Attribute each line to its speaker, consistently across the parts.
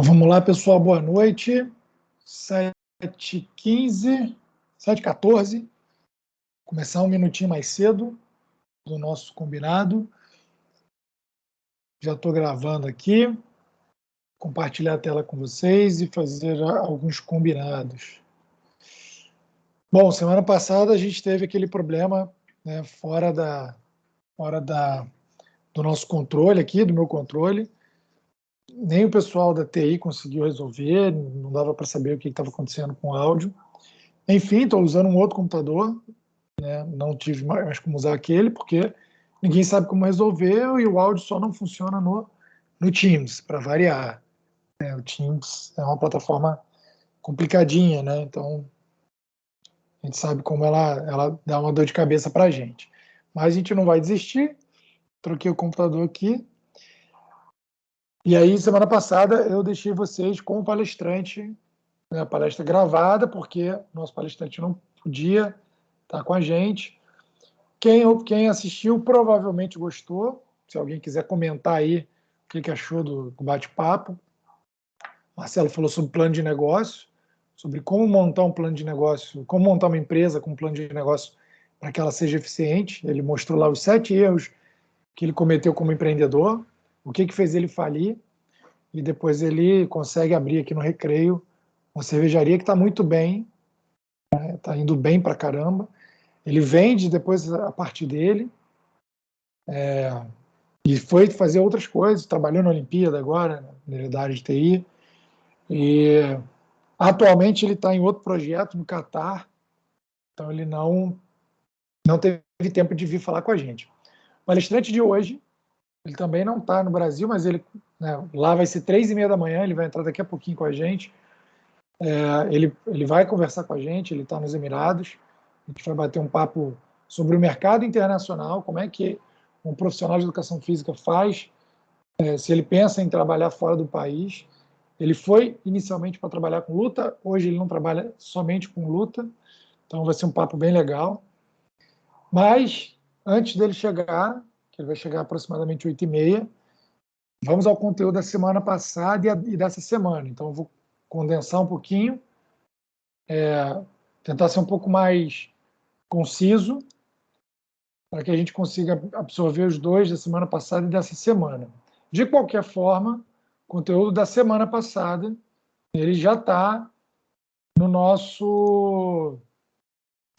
Speaker 1: Então vamos lá, pessoal, boa noite. 7h15, 7h14. Começar um minutinho mais cedo do nosso combinado. Já estou gravando aqui. Compartilhar a tela com vocês e fazer alguns combinados. Bom, semana passada a gente teve aquele problema, né, fora do nosso controle aqui, do meu controle. Nem o pessoal da TI conseguiu resolver, não dava para saber o que estava acontecendo com o áudio. Enfim, estou usando um outro computador, né? Não tive mais como usar aquele, porque ninguém sabe como resolver e o áudio só não funciona no Teams, para variar, né? O Teams é uma plataforma complicadinha, né? Então, a gente sabe como ela dá uma dor de cabeça para a gente. Mas a gente não vai desistir. Troquei o computador aqui. E aí, semana passada, eu deixei vocês com o palestrante, né, a palestra gravada, porque nosso palestrante não podia estar com a gente. Quem assistiu provavelmente gostou. Se alguém quiser comentar aí o que achou do bate-papo. Marcelo falou sobre plano de negócio, sobre como montar um plano de negócio, como montar uma empresa com um plano de negócio para que ela seja eficiente. Ele mostrou lá os 7 erros que ele cometeu como empreendedor, o que fez ele falir, e depois ele consegue abrir aqui no Recreio uma cervejaria que está muito bem, está indo bem para caramba. Ele vende depois a parte dele, e foi fazer outras coisas, trabalhou na Olimpíada agora, na área de TI, e atualmente ele está em outro projeto no Catar, então ele não teve tempo de vir falar com a gente. O palestrante de hoje, ele também não está no Brasil, mas ele, né, lá vai ser 3h30 da manhã, ele vai entrar daqui a pouquinho com a gente. Ele vai conversar com a gente, ele está nos Emirados, a gente vai bater um papo sobre o mercado internacional, como é que um profissional de educação física faz, se ele pensa em trabalhar fora do país. Ele foi inicialmente para trabalhar com luta, hoje ele não trabalha somente com luta, então vai ser um papo bem legal. Mas, antes dele chegar, que ele vai chegar aproximadamente 8h30, vamos ao conteúdo da semana passada e dessa semana. Então, eu vou condensar um pouquinho, tentar ser um pouco mais conciso, para que a gente consiga absorver os dois da semana passada e dessa semana. De qualquer forma, o conteúdo da semana passada, ele já está no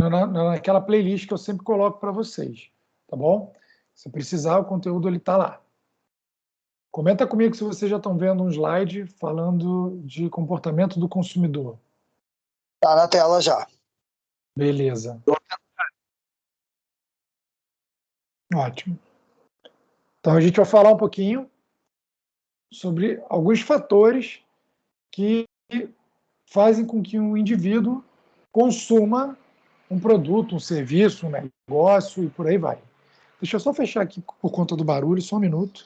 Speaker 1: naquela playlist que eu sempre coloco para vocês, tá bom? Se precisar, o conteúdo ele está lá. Comenta comigo se vocês já estão vendo um slide falando de comportamento do consumidor.
Speaker 2: Tá na tela já.
Speaker 1: Beleza. Ótimo. Então, a gente vai falar um pouquinho sobre alguns fatores que fazem com que um indivíduo consuma um produto, um serviço, um negócio e por aí vai. Deixa eu só fechar aqui por conta do barulho, só um minuto.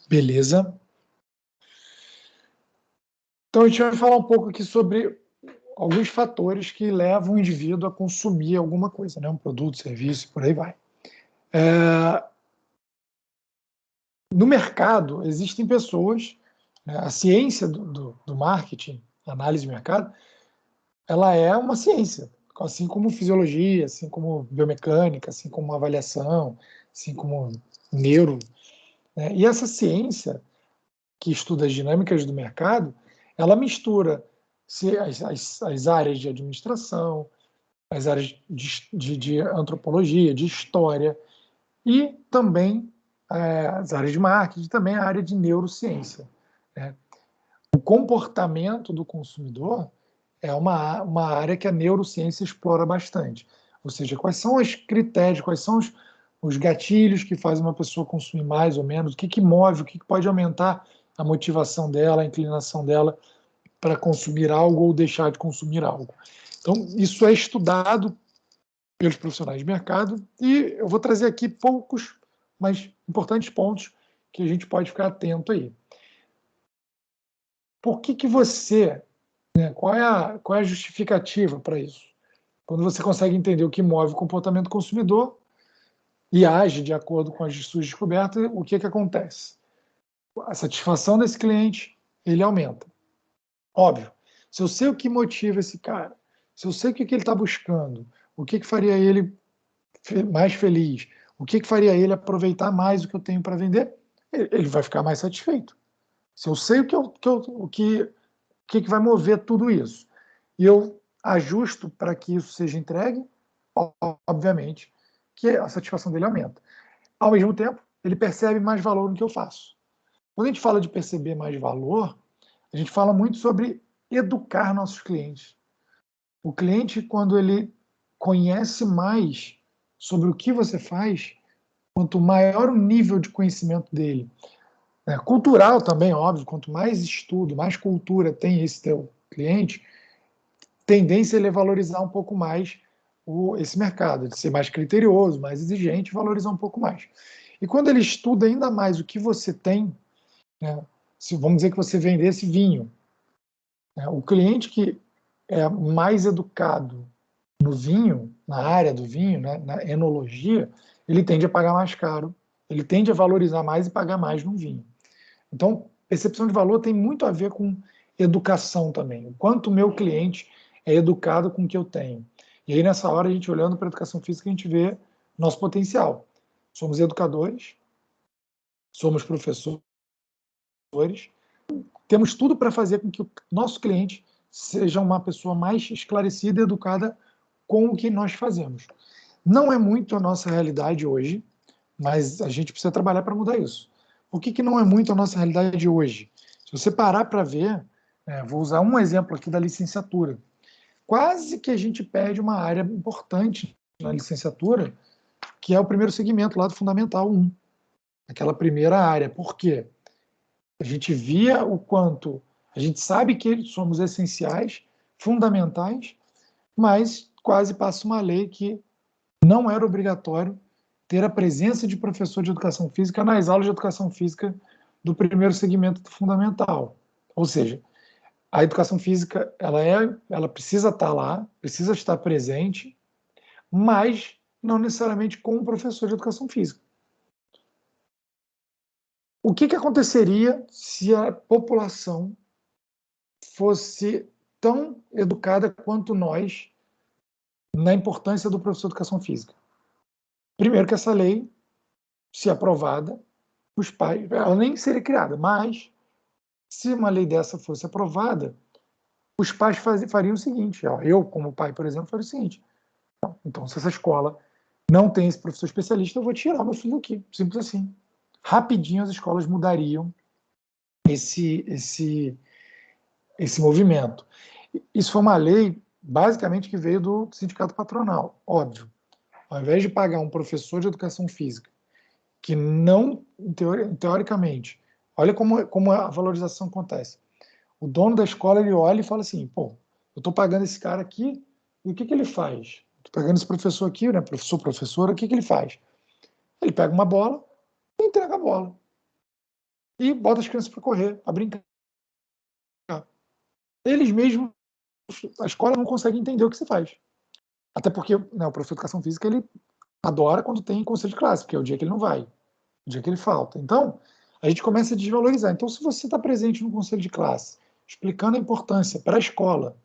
Speaker 1: Beleza. Então, a gente vai falar um pouco aqui sobre alguns fatores que levam o indivíduo a consumir alguma coisa, né? Um produto, serviço, por aí vai. No mercado, existem pessoas, né? A ciência do marketing, análise de mercado, ela é uma ciência, assim como fisiologia, assim como biomecânica, assim como avaliação, assim como neuro, né? E essa ciência, que estuda as dinâmicas do mercado, ela mistura as áreas de administração, as áreas de antropologia, de história, e também as áreas de marketing, também a área de neurociência, né? O comportamento do consumidor é uma área que a neurociência explora bastante. Ou seja, quais são os critérios, quais são os gatilhos que fazem uma pessoa consumir mais ou menos, o que move, o que pode aumentar a motivação dela, a inclinação dela para consumir algo ou deixar de consumir algo. Então, isso é estudado pelos profissionais de mercado e eu vou trazer aqui poucos, mas importantes pontos que a gente pode ficar atento aí. Por que você, né, qual é a justificativa para isso? Quando você consegue entender o que move o comportamento do consumidor e age de acordo com as suas descobertas, o que acontece? A satisfação desse cliente, ele aumenta. Óbvio, se eu sei o que motiva esse cara, se eu sei o que ele está buscando, o que faria ele mais feliz, o que faria ele aproveitar mais o que eu tenho para vender, ele vai ficar mais satisfeito. Se eu sei o que vai mover tudo isso, e eu ajusto para que isso seja entregue, obviamente, que a satisfação dele aumenta. Ao mesmo tempo, ele percebe mais valor no que eu faço. Quando a gente fala de perceber mais valor, a gente fala muito sobre educar nossos clientes. O cliente, quando ele conhece mais sobre o que você faz, quanto maior o nível de conhecimento dele, né, cultural também, óbvio, quanto mais estudo, mais cultura tem esse teu cliente, tendência é ele valorizar um pouco mais esse mercado, de ser mais criterioso, mais exigente, valorizar um pouco mais. E quando ele estuda ainda mais o que você tem, né, se vamos dizer que você vendesse vinho, né, o cliente que é mais educado no vinho, na área do vinho, né, na enologia, ele tende a pagar mais caro, ele tende a valorizar mais e pagar mais no vinho. Então, percepção de valor tem muito a ver com educação também. O quanto o meu cliente é educado com o que eu tenho. E aí, nessa hora, a gente olhando para a educação física, a gente vê nosso potencial. Somos educadores, somos professores, temos tudo para fazer com que o nosso cliente seja uma pessoa mais esclarecida e educada com o que nós fazemos. Não é muito a nossa realidade hoje, mas a gente precisa trabalhar para mudar isso. Por que não é muito a nossa realidade hoje? Se você parar para ver, vou usar um exemplo aqui da licenciatura. Quase que a gente perde uma área importante na licenciatura, que é o primeiro segmento lá do Fundamental 1, aquela primeira área. Por quê? A gente via o quanto, a gente sabe que somos essenciais, fundamentais, mas quase passa uma lei que não era obrigatório ter a presença de professor de educação física nas aulas de educação física do primeiro segmento do fundamental. Ou seja, a educação física ela precisa estar lá, precisa estar presente, mas não necessariamente com um professor de educação física. O que aconteceria se a população fosse tão educada quanto nós na importância do professor de educação física? Primeiro que essa lei, se aprovada, os pais, ela nem seria criada, mas se uma lei dessa fosse aprovada, os pais fariam o seguinte, ó, eu como pai, por exemplo, faria o seguinte, então se essa escola não tem esse professor especialista, eu vou tirar meu filho aqui, simples assim. Rapidinho as escolas mudariam esse movimento. Isso foi uma lei, basicamente, que veio do sindicato patronal, óbvio. Ao invés de pagar um professor de educação física, que não, teoricamente, olha como a valorização acontece. O dono da escola, ele olha e fala assim, pô, eu estou pagando esse cara aqui, e o que ele faz? Estou pagando esse professor aqui, né, professora, o que ele faz? Ele pega uma bola e entrega a bola. E bota as crianças para correr, para brincar. Eles mesmos, a escola não consegue entender o que se faz. Até porque, né, o professor de educação física, ele adora quando tem conselho de classe, porque é o dia que ele não vai, o dia que ele falta. Então, a gente começa a desvalorizar. Então, se você está presente no conselho de classe, explicando a importância para a escola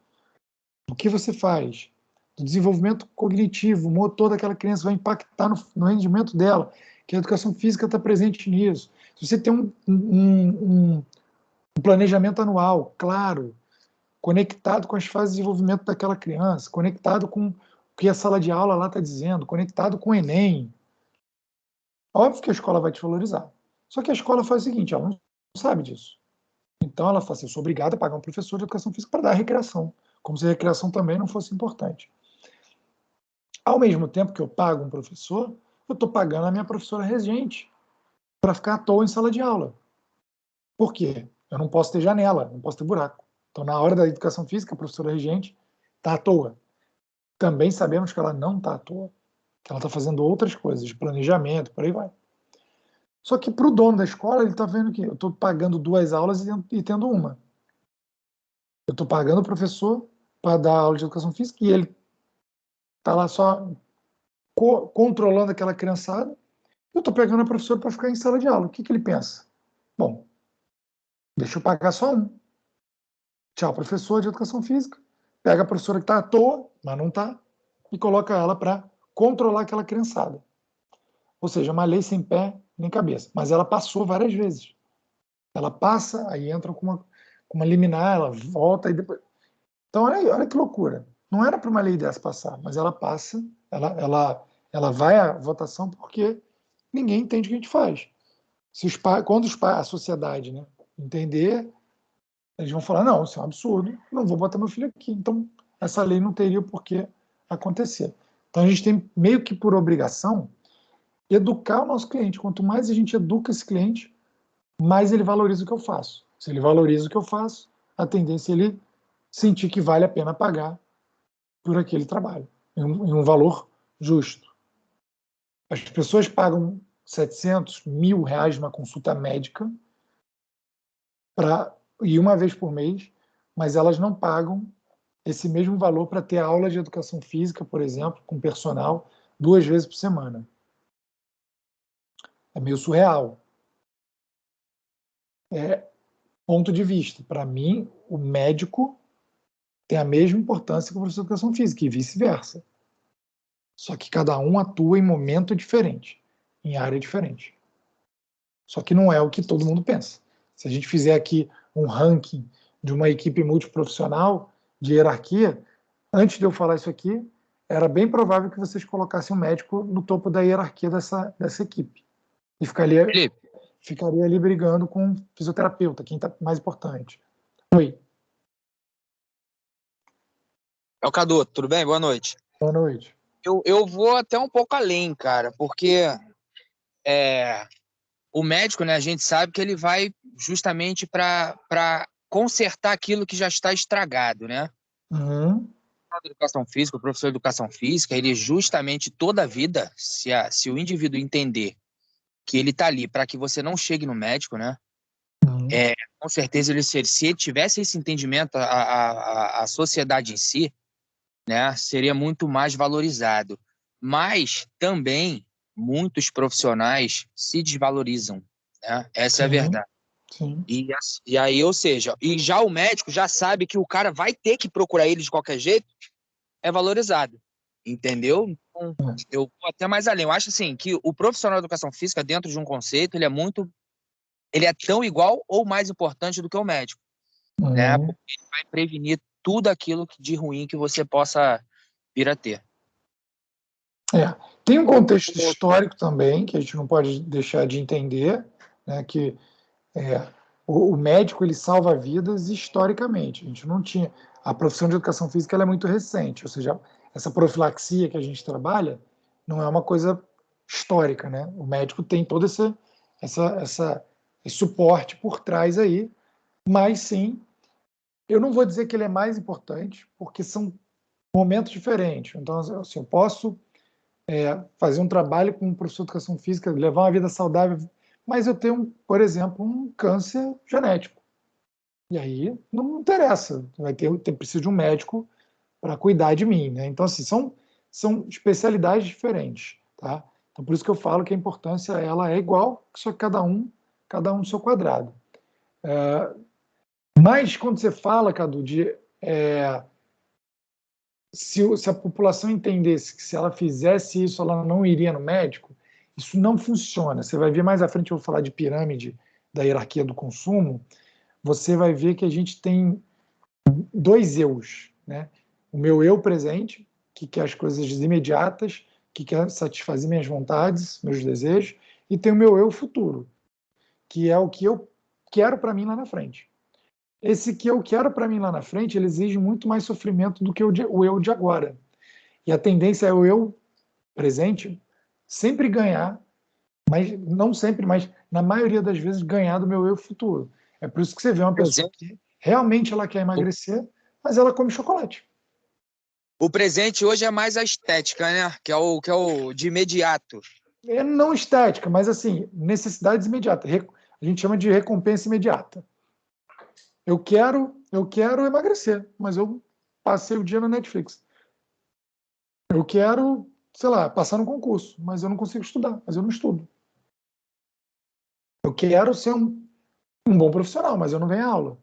Speaker 1: do que você faz, do desenvolvimento cognitivo, motor daquela criança vai impactar no rendimento dela, que a educação física está presente nisso. Se você tem um planejamento anual, claro, conectado com as fases de desenvolvimento daquela criança, conectado com o que a sala de aula lá está dizendo, conectado com o Enem, óbvio que a escola vai te valorizar. Só que a escola faz o seguinte, ela não sabe disso. Então ela fala assim, eu sou obrigada a pagar um professor de educação física para dar recreação, como se a recreação também não fosse importante. Ao mesmo tempo que eu pago um professor, eu estou pagando a minha professora regente para ficar à toa em sala de aula. Por quê? Eu não posso ter janela, não posso ter buraco. Então, na hora da educação física, a professora regente está à toa. Também sabemos que ela não está à toa, que ela está fazendo outras coisas, de planejamento, por aí vai. Só que para o dono da escola, ele está vendo que eu estou pagando 2 aulas e tendo uma. Eu estou pagando o professor para dar aula de educação física e ele está lá só controlando aquela criançada. Eu estou pegando a professora para ficar em sala de aula. O que ele pensa? Bom, deixa eu pagar só um. Tchau, professor de educação física. Pega a professora que está à toa, mas não está, e coloca ela para controlar aquela criançada. Ou seja, uma lei sem pé nem cabeça. Mas ela passou várias vezes. Ela passa, aí entra com uma liminar, ela volta e depois. Então, olha que loucura. Não era para uma lei dessa passar, mas ela passa, ela vai à votação porque ninguém entende o que a gente faz. Se quando a sociedade, né, entender, eles vão falar, não, isso é um absurdo, não vou botar meu filho aqui. Então, essa lei não teria por que acontecer. Então, a gente tem meio que por obrigação educar o nosso cliente. Quanto mais a gente educa esse cliente, mais ele valoriza o que eu faço. Se ele valoriza o que eu faço, a tendência é ele sentir que vale a pena pagar por aquele trabalho, em um valor justo. As pessoas pagam 700, R$ 1.000 numa consulta médica e uma vez por mês, mas elas não pagam esse mesmo valor para ter aula de educação física, por exemplo, com personal, 2 vezes por semana. É meio surreal. Ponto de vista. Para mim, o médico tem a mesma importância que o professor de educação física e vice-versa. Só que cada um atua em momento diferente, em área diferente. Só que não é o que todo mundo pensa. Se a gente fizer aqui um ranking de uma equipe multiprofissional de hierarquia, antes de eu falar isso aqui, era bem provável que vocês colocassem um médico no topo da hierarquia dessa equipe. E ficaria ali brigando com o fisioterapeuta, quem está mais importante. Oi.
Speaker 3: É o Cadu, tudo bem? Boa noite.
Speaker 1: Boa noite.
Speaker 3: Eu vou até um pouco além, cara, porque o médico, né, a gente sabe que ele vai justamente para consertar aquilo que já está estragado, né?
Speaker 1: Uhum.
Speaker 3: Educação física, o professor de educação física, ele justamente toda a vida, se o indivíduo entender que ele está ali para que você não chegue no médico, né?
Speaker 1: Uhum.
Speaker 3: Com certeza, se ele tivesse esse entendimento, a sociedade em si, né, seria muito mais valorizado. Mas também muitos profissionais se desvalorizam, né? Essa é a verdade.
Speaker 1: Sim.
Speaker 3: E aí, ou seja, e já o médico já sabe que o cara vai ter que procurar ele de qualquer jeito, é valorizado, entendeu? Então, eu vou até mais além. Eu acho assim que o profissional de educação física, dentro de um conceito, ele é tão igual ou mais importante do que o médico, né? Porque ele vai prevenir tudo aquilo de ruim que você possa vir a ter.
Speaker 1: Tem um contexto histórico também que a gente não pode deixar de entender, né, que o médico ele salva vidas historicamente. A gente não tinha a profissão de educação física, ela é muito recente, ou seja, essa profilaxia que a gente trabalha não é uma coisa histórica, né? O médico tem todo esse suporte por trás aí, mas sim, eu não vou dizer que ele é mais importante, porque são momentos diferentes. Então, assim, eu posso fazer um trabalho com um professor de educação física, levar uma vida saudável, mas eu tenho, por exemplo, um câncer genético. E aí não interessa, precisa de um médico para cuidar de mim, né? Então, assim, são especialidades diferentes, tá? Então, por isso que eu falo que a importância ela é igual, só que cada um no seu quadrado. Mas quando você fala, Cadu, de se a população entendesse que se ela fizesse isso, ela não iria no médico, isso não funciona. Você vai ver mais à frente, eu vou falar de pirâmide da hierarquia do consumo, você vai ver que a gente tem 2 eus, né? O meu eu presente, que quer as coisas imediatas, que quer satisfazer minhas vontades, meus desejos, e tem o meu eu futuro, que é o que eu quero para mim lá na frente. Esse que eu quero para mim lá na frente, ele exige muito mais sofrimento do que o eu de agora. E a tendência é o eu presente sempre ganhar, mas não sempre, mas na maioria das vezes ganhar do meu eu futuro. É por isso que você vê uma pessoa que realmente ela quer emagrecer, mas ela come chocolate.
Speaker 3: O presente hoje é mais a estética, né? Que é o de imediato.
Speaker 1: É não estética, mas assim, necessidades imediatas. A gente chama de recompensa imediata. Eu quero emagrecer, mas eu passei o dia na Netflix. Eu quero, sei lá, passar no concurso, mas eu não consigo estudar, mas eu não estudo. Eu quero ser um bom profissional, mas eu não venho à aula.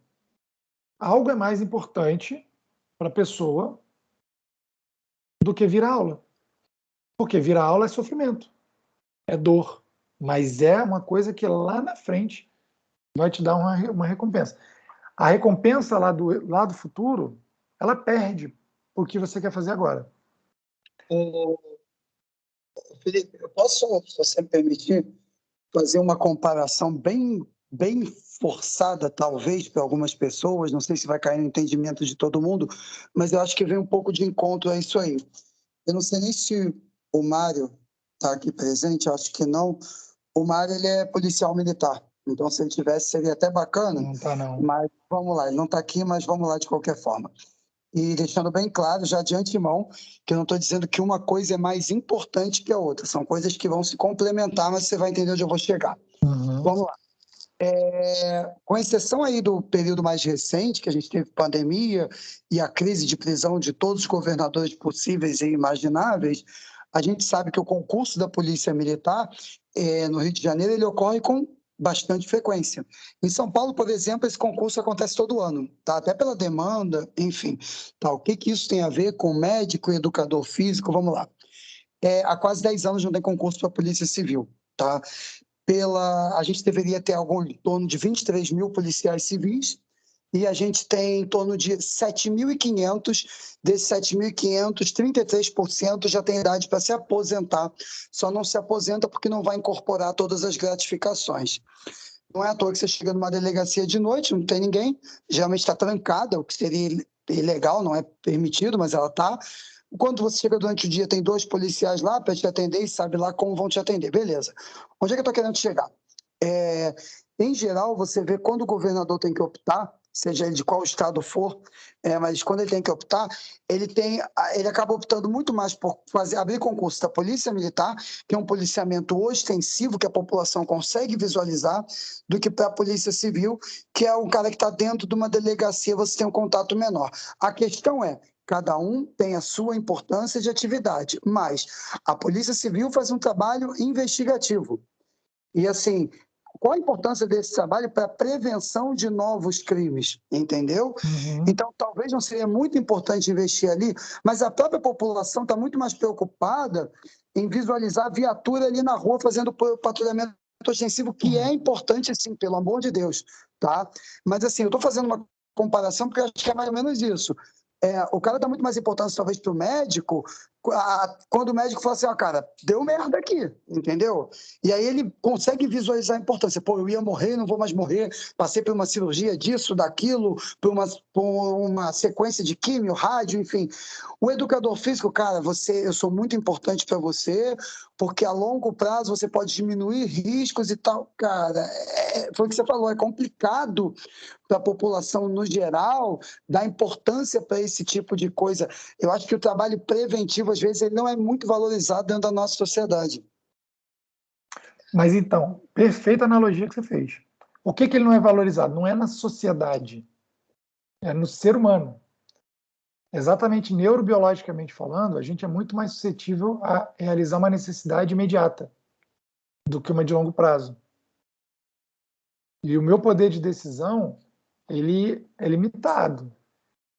Speaker 1: Algo é mais importante para a pessoa do que vir à aula. Porque vir à aula é sofrimento, é dor, mas é uma coisa que lá na frente vai te dar uma recompensa. A recompensa lá do futuro, ela perde o que você quer fazer agora.
Speaker 2: Ô, Felipe, eu posso, se você me permitir, fazer uma comparação bem forçada, talvez, para algumas pessoas, não sei se vai cair no entendimento de todo mundo, mas eu acho que vem um pouco de encontro a isso aí. Eu não sei nem se o Mário está aqui presente, acho que não. O Mário, ele é policial militar, então se ele tivesse seria até bacana,
Speaker 1: Não tá, não.
Speaker 2: mas vamos lá, ele não está aqui, mas vamos lá de qualquer forma. E deixando bem claro, já de antemão, que eu não estou dizendo que uma coisa é mais importante que a outra, são coisas que vão se complementar, mas você vai entender onde eu vou chegar.
Speaker 1: Uhum.
Speaker 2: Vamos lá. Com exceção aí do período mais recente, que a gente teve pandemia e a crise de prisão de todos os governadores possíveis e imagináveis, a gente sabe que o concurso da Polícia Militar, no Rio de Janeiro, ele ocorre com bastante frequência. Em São Paulo, por exemplo, esse concurso acontece todo ano, tá? Até pela demanda, enfim. Tá? O que isso tem a ver com médico, educador físico? Vamos lá. Há quase 10 anos não tem concurso para a Polícia Civil, tá? A gente deveria ter algo em torno de 23 mil policiais civis e a gente tem em torno de 7.500. Desses 7.500, 33% já tem idade para se aposentar, só não se aposenta porque não vai incorporar todas as gratificações. Não é à toa que você chega numa delegacia de noite, não tem ninguém, geralmente está trancada, o que seria ilegal, não é permitido, mas ela está. Quando você chega durante o dia, tem 2 policiais lá para te atender e sabe lá como vão te atender. Beleza. Onde é que eu estou querendo chegar? Em geral, você vê quando o governador tem que optar, seja ele de qual estado for, mas quando ele tem que optar, ele acaba optando muito mais por abrir concurso da Polícia Militar, que é um policiamento ostensivo que a população consegue visualizar, do que para a Polícia Civil, que é um cara que está dentro de uma delegacia, você tem um contato menor. A questão é, cada um tem a sua importância de atividade, mas a Polícia Civil faz um trabalho investigativo. E assim, qual a importância desse trabalho para a prevenção de novos crimes, entendeu?
Speaker 1: Uhum.
Speaker 2: Então, talvez não seria muito importante investir ali, mas a própria população está muito mais preocupada em visualizar a viatura ali na rua fazendo patrulhamento ostensivo, que é importante, sim, pelo amor de Deus, tá? Mas, assim, eu estou fazendo uma comparação porque eu acho que é mais ou menos isso. O cara dá muito mais importância, talvez, para o médico, quando o médico fala assim, cara, deu merda aqui, entendeu? E aí ele consegue visualizar a importância. Pô, eu ia morrer, não vou mais morrer, passei por uma cirurgia disso, daquilo, por uma sequência de químio, rádio, enfim. O educador físico, cara, eu sou muito importante para você, porque a longo prazo você pode diminuir riscos e tal. Cara, foi o que você falou, é complicado para a população no geral dar importância para esse tipo de coisa. Eu acho que o trabalho preventivo, às vezes, ele não é muito valorizado dentro da nossa sociedade.
Speaker 1: Mas então, perfeita analogia que você fez. O que ele não é valorizado? Não é na sociedade, é no ser humano. Exatamente neurobiologicamente falando, a gente é muito mais suscetível a realizar uma necessidade imediata do que uma de longo prazo. E o meu poder de decisão, ele é limitado.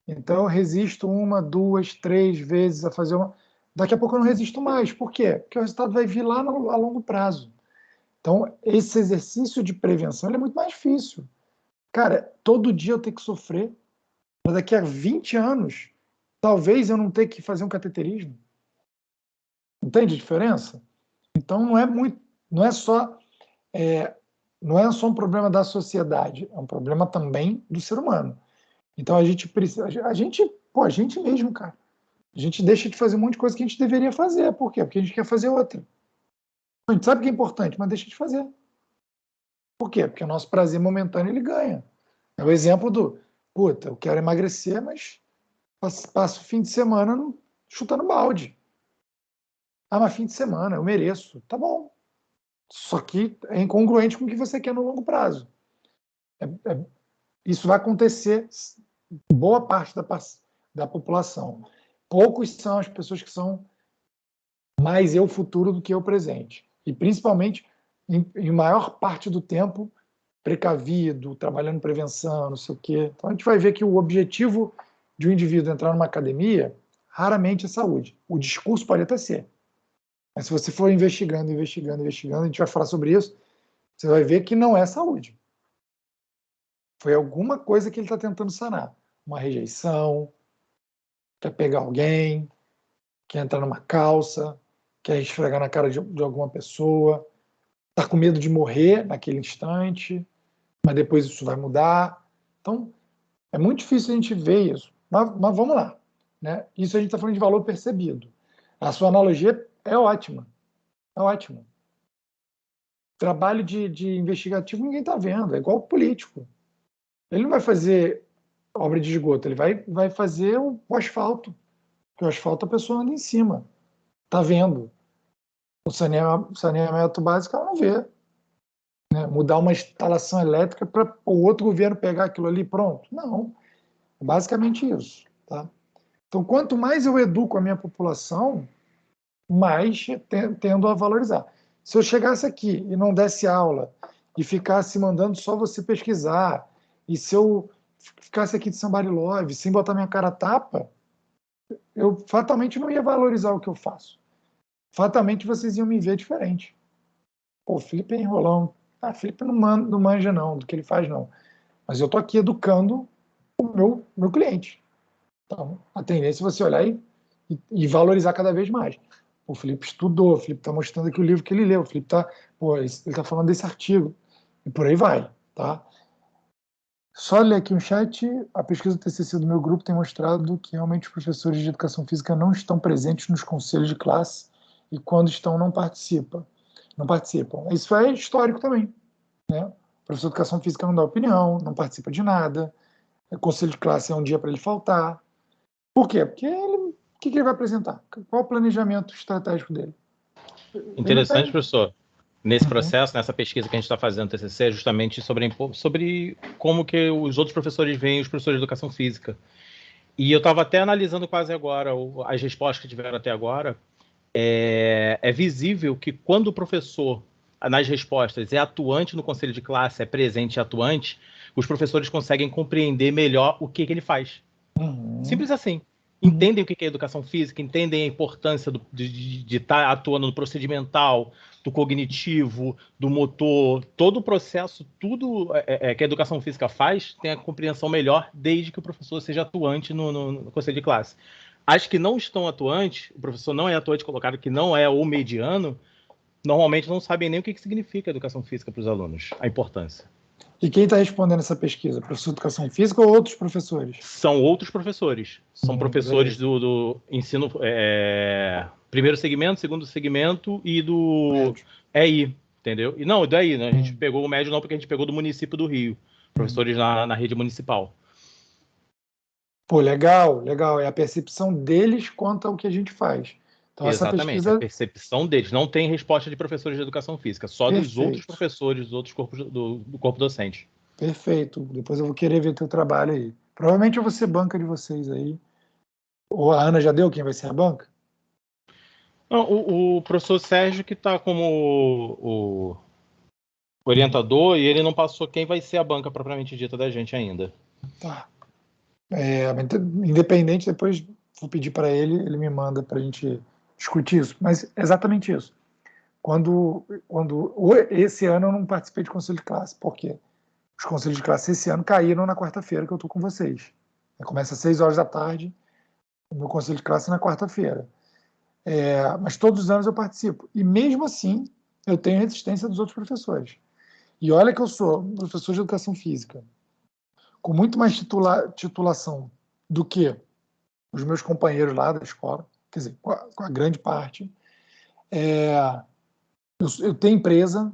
Speaker 1: Então eu resisto 1, 2, 3 vezes a fazer uma. Daqui a pouco eu não resisto mais. Por quê? Porque o resultado vai vir lá a longo prazo. Então, esse exercício de prevenção ele é muito mais difícil. Cara, todo dia eu tenho que sofrer, mas daqui a 20 anos, talvez eu não tenha que fazer um cateterismo. Entende a diferença? Então, não é só um problema da sociedade, é um problema também do ser humano. Então, a gente precisa, a gente mesmo, cara. A gente deixa de fazer um monte de coisa que a gente deveria fazer. Por quê? Porque a gente quer fazer outra. A gente sabe que é importante, mas deixa de fazer. Por quê? Porque o nosso prazer momentâneo ele ganha. É o exemplo do, puta, eu quero emagrecer, mas passo o fim de semana chutando balde. Ah, mas fim de semana, eu mereço. Tá bom. Só que é incongruente com o que você quer no longo prazo. Isso vai acontecer em boa parte da população. Poucos são as pessoas que são mais eu futuro do que eu presente. E principalmente, em maior parte do tempo, precavido, trabalhando em prevenção, não sei o quê. Então a gente vai ver que o objetivo de um indivíduo entrar numa academia raramente é saúde. O discurso pode até ser. Mas se você for investigando, a gente vai falar sobre isso, você vai ver que não é saúde. Foi alguma coisa que ele está tentando sanar. Uma rejeição, quer pegar alguém, quer entrar numa calça, quer esfregar na cara de alguma pessoa, está com medo de morrer naquele instante, mas depois isso vai mudar. Então, é muito difícil a gente ver isso. Mas vamos lá. Né? Isso a gente está falando de valor percebido. A sua analogia é ótima. É ótima. Trabalho de investigativo ninguém está vendo. É igual o político. Ele não vai fazer obra de esgoto, ele vai fazer o asfalto. Porque o asfalto a pessoa anda em cima. Está vendo. O saneamento básico ela não vê. Né? Mudar uma instalação elétrica para o outro governo pegar aquilo ali pronto. Não. É basicamente isso. Tá? Então, quanto mais eu educo a minha população, mais tendo a valorizar. Se eu chegasse aqui e não desse aula e ficasse mandando só você pesquisar, e se eu ficasse aqui de somebody love, sem botar minha cara a tapa, eu fatalmente não ia valorizar o que eu faço. Fatalmente vocês iam me ver diferente. Pô, o Felipe é enrolão. Ah, Felipe não manja não, do que ele faz não. Mas eu tô aqui educando o meu cliente. Então, a tendência é você olhar e valorizar cada vez mais. O Felipe estudou, o Felipe está mostrando aqui o livro que ele leu, o Felipe está falando desse artigo, e por aí vai, tá? Só ler aqui um chat, a pesquisa do TCC do meu grupo tem mostrado que realmente os professores de educação física não estão presentes nos conselhos de classe e quando estão não participam. Isso é histórico também, né? O professor de educação física não dá opinião, não participa de nada, o conselho de classe é um dia para ele faltar. Por quê? Porque o que ele vai apresentar? Qual o planejamento estratégico dele?
Speaker 4: Interessante, professor. Nesse processo, nessa pesquisa que a gente está fazendo no TCC, é justamente sobre como que os outros professores veem os professores de educação física. E eu estava até analisando quase agora as respostas que tiveram até agora. É visível que quando o professor, nas respostas, é atuante no conselho de classe, é presente e atuante, os professores conseguem compreender melhor o que ele faz. Simples assim. Entendem o que é educação física, entendem a importância de estar atuando no procedimental, do cognitivo, do motor, todo o processo, tudo que a educação física faz, tem a compreensão melhor desde que o professor seja atuante no conselho de classe. As que não estão atuantes, o professor não é atuante colocado, que não é o mediano, normalmente não sabem nem o que significa educação física para os alunos, a importância.
Speaker 1: E quem está respondendo essa pesquisa? Professor de educação física ou outros professores?
Speaker 4: São outros professores. São professores do ensino primeiro segmento, segundo segmento e do EI, entendeu? E não, do EI, né? A gente pegou o médio não, porque a gente pegou do município do Rio. Professores na rede municipal.
Speaker 1: Pô, legal. É a percepção deles quanto ao que a gente faz. Então,
Speaker 4: exatamente,
Speaker 1: essa pesquisa...
Speaker 4: a percepção deles. Não tem resposta de professores de educação física, só dos outros professores, dos outros corpos do corpo docente.
Speaker 1: Perfeito. Depois eu vou querer ver teu trabalho aí. Provavelmente eu vou ser banca de vocês aí. Ou a Ana já deu quem vai ser a banca?
Speaker 4: Não, o professor Sérgio que está como o orientador e ele não passou quem vai ser a banca propriamente dita da gente ainda.
Speaker 1: Tá. Independente, depois vou pedir para ele me manda para a gente discutir isso. Mas exatamente isso. Esse ano eu não participei de conselho de classe. Por quê? Os conselhos de classe esse ano caíram na quarta-feira que eu estou com vocês. Começa às 6 horas da tarde, o meu conselho de classe é na quarta-feira. Mas todos os anos eu participo. E mesmo assim, eu tenho resistência dos outros professores. E olha que eu sou professor de educação física, com muito mais titulação do que os meus companheiros lá da escola, quer dizer, com a grande parte. eu tenho empresa,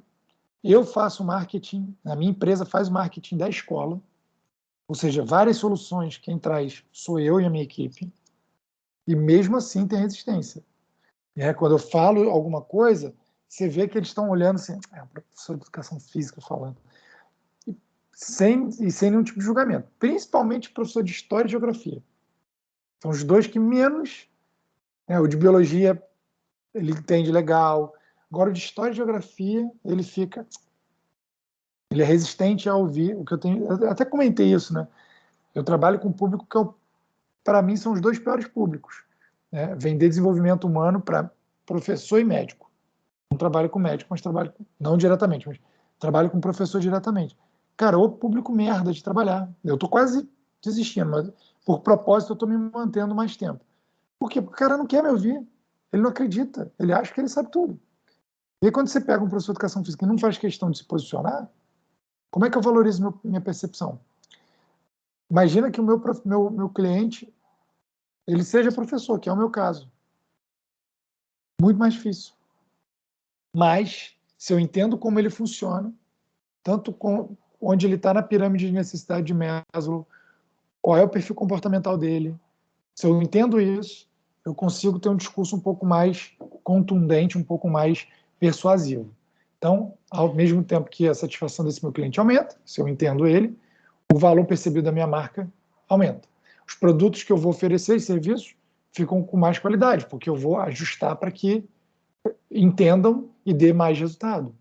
Speaker 1: eu faço marketing, a minha empresa faz o marketing da escola, ou seja, várias soluções, quem traz sou eu e a minha equipe, e mesmo assim tem resistência. Quando eu falo alguma coisa, você vê que eles estão olhando assim, professor de educação física falando, sem nenhum tipo de julgamento, principalmente professor de história e geografia. São os dois que menos, o de biologia ele entende legal, agora o de história e geografia ele é resistente a ouvir o que eu tenho. Eu até comentei isso, né? Eu trabalho com um público que, para mim, são os dois piores públicos. Vender desenvolvimento humano para professor e médico. Não trabalho com médico, mas trabalho, não diretamente, mas trabalho com professor diretamente. Cara, o público merda de trabalhar. Eu estou quase desistindo, mas por propósito eu estou me mantendo mais tempo. Por quê? Porque o cara não quer me ouvir. Ele não acredita. Ele acha que ele sabe tudo. E aí, quando você pega um professor de educação física e não faz questão de se posicionar, como é que eu valorizo minha percepção? Imagina que o meu cliente ele seja professor, que é o meu caso. Muito mais difícil. Mas, se eu entendo como ele funciona, tanto onde ele está na pirâmide de necessidade de Maslow, qual é o perfil comportamental dele, se eu entendo isso, eu consigo ter um discurso um pouco mais contundente, um pouco mais persuasivo. Então, ao mesmo tempo que a satisfação desse meu cliente aumenta, se eu entendo ele, o valor percebido da minha marca aumenta. Os produtos que eu vou oferecer e serviços ficam com mais qualidade, porque eu vou ajustar para que entendam e dê mais resultado.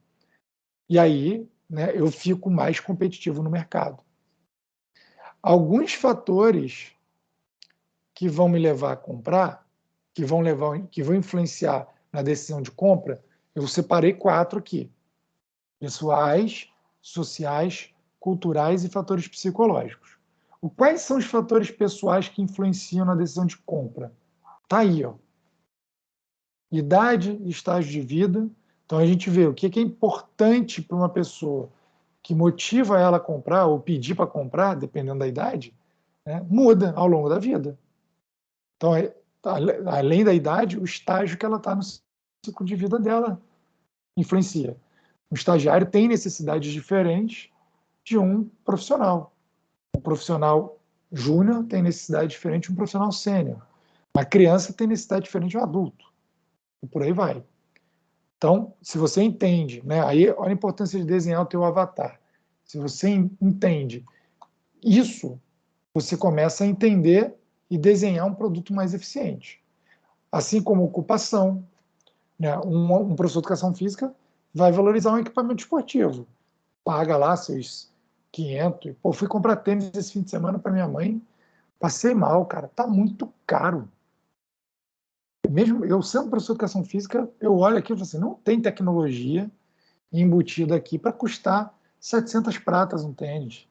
Speaker 1: E aí, eu fico mais competitivo no mercado. Alguns fatores que vão me levar a comprar, que vão influenciar na decisão de compra, eu separei 4 aqui: pessoais, sociais, culturais e fatores psicológicos. Quais são os fatores pessoais que influenciam na decisão de compra? Está aí, ó. Idade e estágio de vida. Então a gente vê o que é importante para uma pessoa que motiva ela a comprar ou pedir para comprar, dependendo da idade, muda ao longo da vida. Então, além da idade, o estágio que ela está no ciclo de vida dela influencia. Um estagiário tem necessidades diferentes de um profissional. Um profissional júnior tem necessidade diferente de um profissional sênior. Uma criança tem necessidade diferente de um adulto. E por aí vai. Então, se você entende, aí olha a importância de desenhar o teu avatar. Se você entende isso, você começa a entender e desenhar um produto mais eficiente. Assim como ocupação, um professor de educação física vai valorizar um equipamento esportivo. Paga lá seus 500. Fui comprar tênis esse fim de semana para minha mãe, passei mal, cara, tá muito caro. Mesmo eu sendo professor de educação física, eu olho aqui e falo assim, não tem tecnologia embutida aqui para custar 700 pratas um tênis.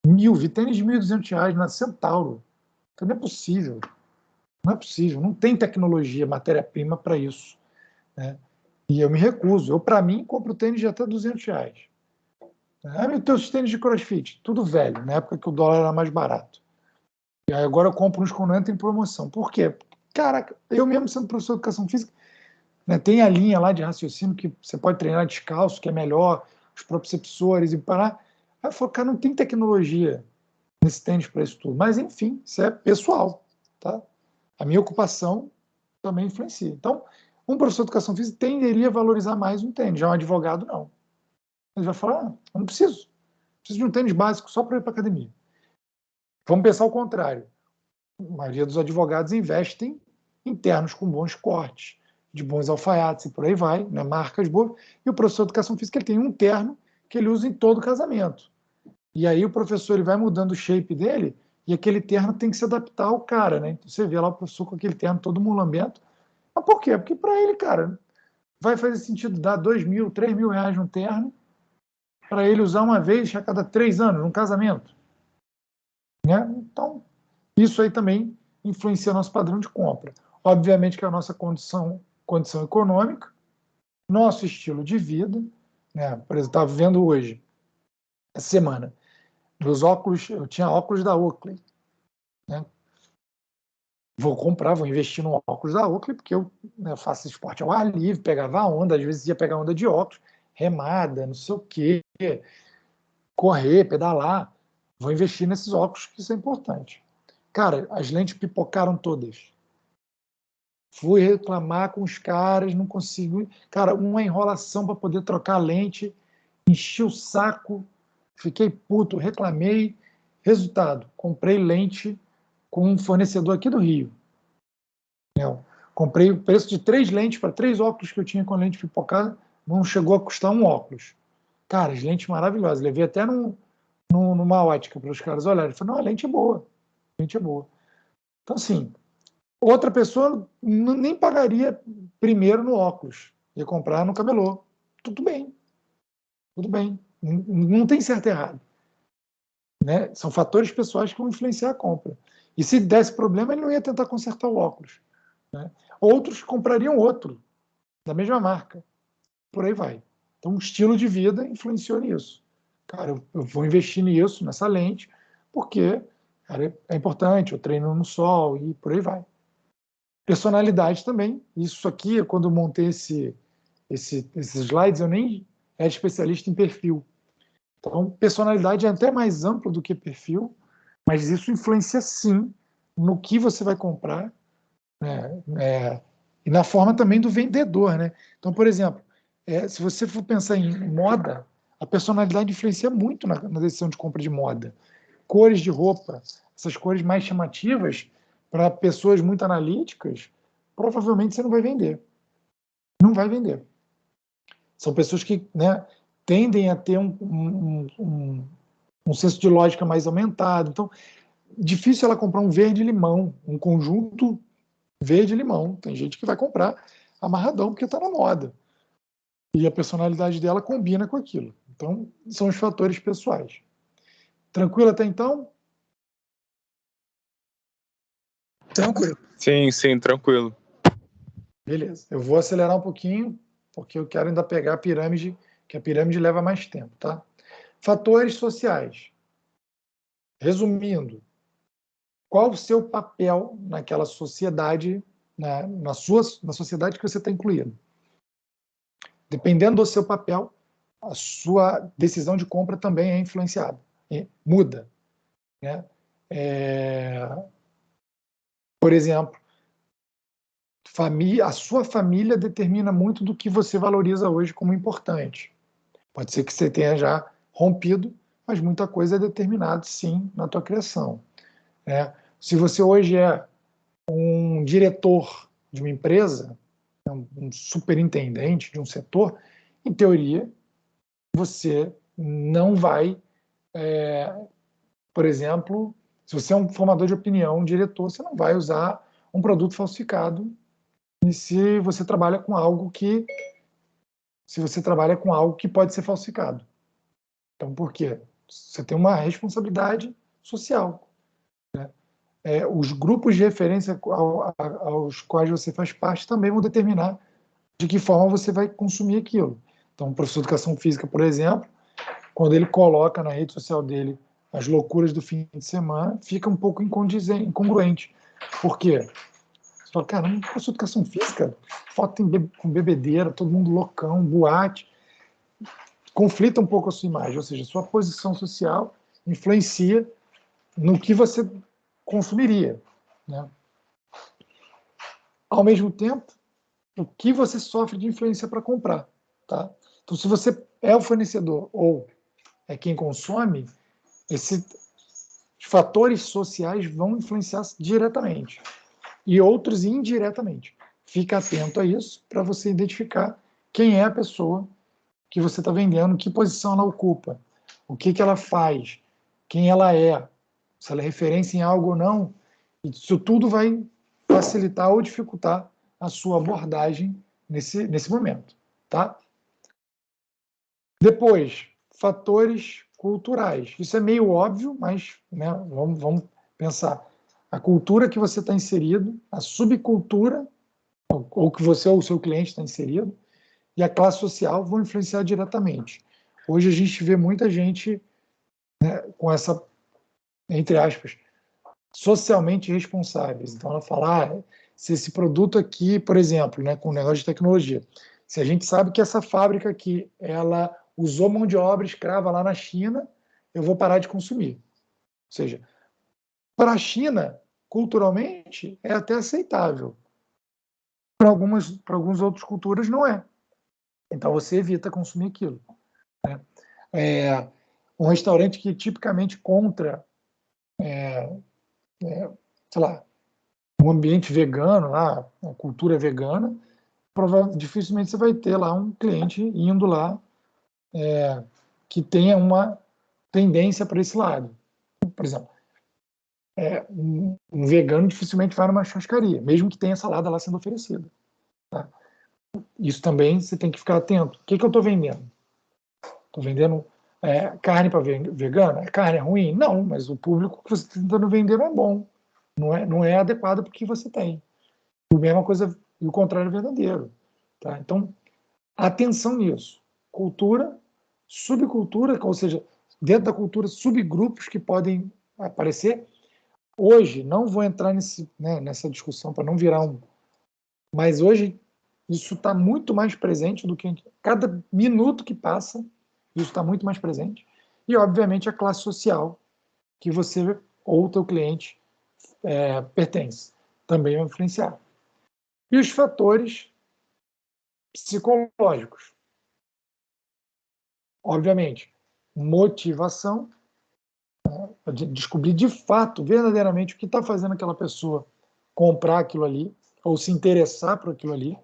Speaker 1: Vi tênis de R$1.200 na Centauro. Então não é possível. Não é possível. Não tem tecnologia, matéria-prima para isso. E eu me recuso. Eu, para mim, compro tênis de até R$200. Meu Deus, tênis de crossfit, tudo velho, na época que o dólar era mais barato. E aí agora eu compro uns quando entra em promoção. Por quê? Caraca, eu mesmo sendo professor de educação física, tem a linha lá de raciocínio que você pode treinar descalço, que é melhor, os proprioceptores e parar. Aí eu falo, cara, não tem tecnologia nesse tênis para isso tudo. Mas, enfim, isso é pessoal. Tá? A minha ocupação também influencia. Então, um professor de educação física tenderia a valorizar mais um tênis, já um advogado não. Ele vai falar, eu não preciso. Preciso de um tênis básico só para ir para a academia. Vamos pensar o contrário. A maioria dos advogados investem em ternos com bons cortes, de bons alfaiates e por aí vai, marcas boas. E o professor de educação física ele tem um terno que ele usa em todo casamento. E aí o professor ele vai mudando o shape dele e aquele terno tem que se adaptar ao cara, Então, você vê lá o professor com aquele terno todo mulambento. Mas por quê? Porque para ele, cara, vai fazer sentido dar R$2.000, R$3.000 num terno para ele usar uma vez a cada 3 anos, num casamento. Então, isso aí também influencia nosso padrão de compra. Obviamente que a nossa condição econômica, nosso estilo de vida, por exemplo, estava vendo hoje, essa semana, meus óculos, eu tinha óculos da Oakley, vou comprar, vou investir no óculos da Oakley, porque eu, né, faço esporte ao ar livre, pegava onda, às vezes ia pegar onda de óculos, remada, não sei o quê, correr, pedalar. Vou investir nesses óculos, que isso é importante. Cara, as lentes pipocaram todas. Fui reclamar com os caras, não consigo. Cara, uma enrolação para poder trocar a lente, enchi o saco, fiquei puto, reclamei. Resultado, comprei lente com um fornecedor aqui do Rio. Comprei o preço de 3 lentes para 3 óculos que eu tinha com a lente pipocada, não chegou a custar um óculos. Cara, as lentes maravilhosas. Levei até numa ótica para os caras olharem. Falei, não, a lente é boa. A lente é boa. Então, assim, outra pessoa nem pagaria primeiro no óculos. Ia comprar no camelô. Tudo bem. Tudo bem. Não tem certo e errado. Né? São fatores pessoais que vão influenciar a compra. E se desse problema, ele não ia tentar consertar o óculos. Né? Outros comprariam outro, da mesma marca. Por aí vai. Então, o estilo de vida influenciou nisso. Cara, eu vou investir nisso, nessa lente, porque, cara, é importante, eu treino no sol e por aí vai. Personalidade também. Isso aqui, quando eu montei esses slides, eu nem era especialista em perfil. Então, personalidade é até mais amplo do que perfil, mas isso influencia sim no que você vai comprar, né? E na forma também do vendedor, né? Então, por exemplo, se você for pensar em moda, a personalidade influencia muito na decisão de compra de moda. Cores de roupa, essas cores mais chamativas, para pessoas muito analíticas, provavelmente você não vai vender. Não vai vender. São pessoas que, né, tendem a ter um senso de lógica mais aumentado. Então, difícil ela comprar um verde-limão, um conjunto verde-limão. Tem gente que vai comprar amarradão porque está na moda. E a personalidade dela combina com aquilo. Então, são os fatores pessoais. Tranquilo até então?
Speaker 2: Tranquilo.
Speaker 5: Sim, tranquilo.
Speaker 1: Beleza. Eu vou acelerar um pouquinho, porque eu quero ainda pegar a pirâmide, que a pirâmide leva mais tempo, tá? Fatores sociais. Resumindo, qual o seu papel naquela sociedade, né, na sociedade que você está incluído? Dependendo do seu papel, a sua decisão de compra também é influenciada, muda. Né? Por exemplo, a sua família determina muito do que você valoriza hoje como importante. Pode ser que você tenha já rompido, mas muita coisa é determinada, sim, na tua criação. Né? Se você hoje é um diretor de uma empresa, um superintendente de um setor, em teoria, você não vai, por exemplo, se você é um formador de opinião, um diretor, você não vai usar um produto falsificado e se você trabalha com algo que pode ser falsificado. Então, por quê? Você tem uma responsabilidade social. Né? Os grupos de referência aos quais você faz parte também vão determinar de que forma você vai consumir aquilo. Então, o professor de educação física, por exemplo, quando ele coloca na rede social dele as loucuras do fim de semana, fica um pouco incongruente. Por quê? Você fala, cara, professor de educação física, foto com bebedeira, todo mundo loucão, boate. Conflita um pouco a sua imagem, ou seja, sua posição social influencia no que você consumiria. Né? Ao mesmo tempo, o que você sofre de influência para comprar. Tá? Então, se você é o fornecedor ou é quem consome, esses fatores sociais vão influenciar diretamente e outros indiretamente. Fica atento a isso para você identificar quem é a pessoa que você está vendendo, que posição ela ocupa, o que ela faz, quem ela é, se ela é referência em algo ou não. Isso tudo vai facilitar ou dificultar a sua abordagem nesse momento. Tá? Depois, fatores culturais. Isso é meio óbvio, mas né, vamos pensar. A cultura que você está inserido, a subcultura, ou que você ou o seu cliente está inserido, e a classe social vão influenciar diretamente. Hoje a gente vê muita gente, né, com essa, entre aspas, socialmente responsáveis. Então, ela fala, se esse produto aqui, por exemplo, né, com o negócio de tecnologia, se a gente sabe que essa fábrica aqui, ela usou mão de obra escrava lá na China, eu vou parar de consumir. Ou seja, para a China, culturalmente, é até aceitável. Para algumas outras culturas, não é. Então, você evita consumir aquilo. Né? Um restaurante que tipicamente contra, sei lá, um ambiente vegano, lá, uma cultura vegana, dificilmente você vai ter lá um cliente indo lá que tenha uma tendência para esse lado. Por exemplo, um vegano dificilmente vai numa churrascaria, mesmo que tenha salada lá sendo oferecida. Tá? Isso também você tem que ficar atento. O que eu estou vendendo? Estou vendendo carne para vegano? A carne é ruim? Não, mas o público que você está tentando vender não é bom. Não é adequado para o que você tem. A mesma coisa, e o contrário é verdadeiro. Tá? Então, atenção nisso. Cultura, subcultura, ou seja, dentro da cultura, subgrupos que podem aparecer. Hoje, não vou entrar nessa discussão para não virar um... Mas hoje, isso está muito mais presente do que... Cada minuto que passa, isso está muito mais presente. E, obviamente, a classe social que você ou o teu cliente pertence também vai influenciar. E os fatores psicológicos. Obviamente, motivação, descobrir de fato, verdadeiramente, o que está fazendo aquela pessoa comprar aquilo ali, ou se interessar por aquilo ali.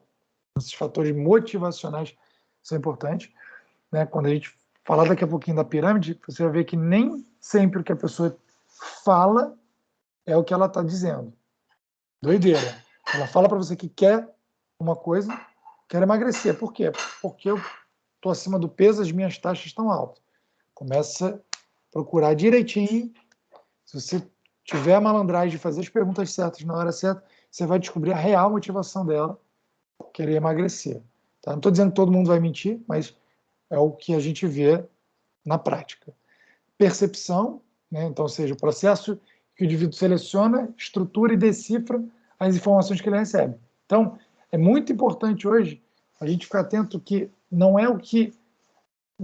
Speaker 1: Esses fatores motivacionais são importantes. Né? Quando a gente falar daqui a pouquinho da pirâmide, você vai ver que nem sempre o que a pessoa fala é o que ela está dizendo. Doideira. Ela fala para você que quer uma coisa, quer emagrecer. Por quê? Porque eu estou acima do peso, as minhas taxas estão altas. Começa a procurar direitinho. Se você tiver a malandragem de fazer as perguntas certas na hora certa, você vai descobrir a real motivação dela, querer emagrecer. Tá? Não estou dizendo que todo mundo vai mentir, mas é o que a gente vê na prática. Percepção, né? Então, ou seja, o processo que o indivíduo seleciona, estrutura e decifra as informações que ele recebe. Então, é muito importante hoje a gente ficar atento que não é o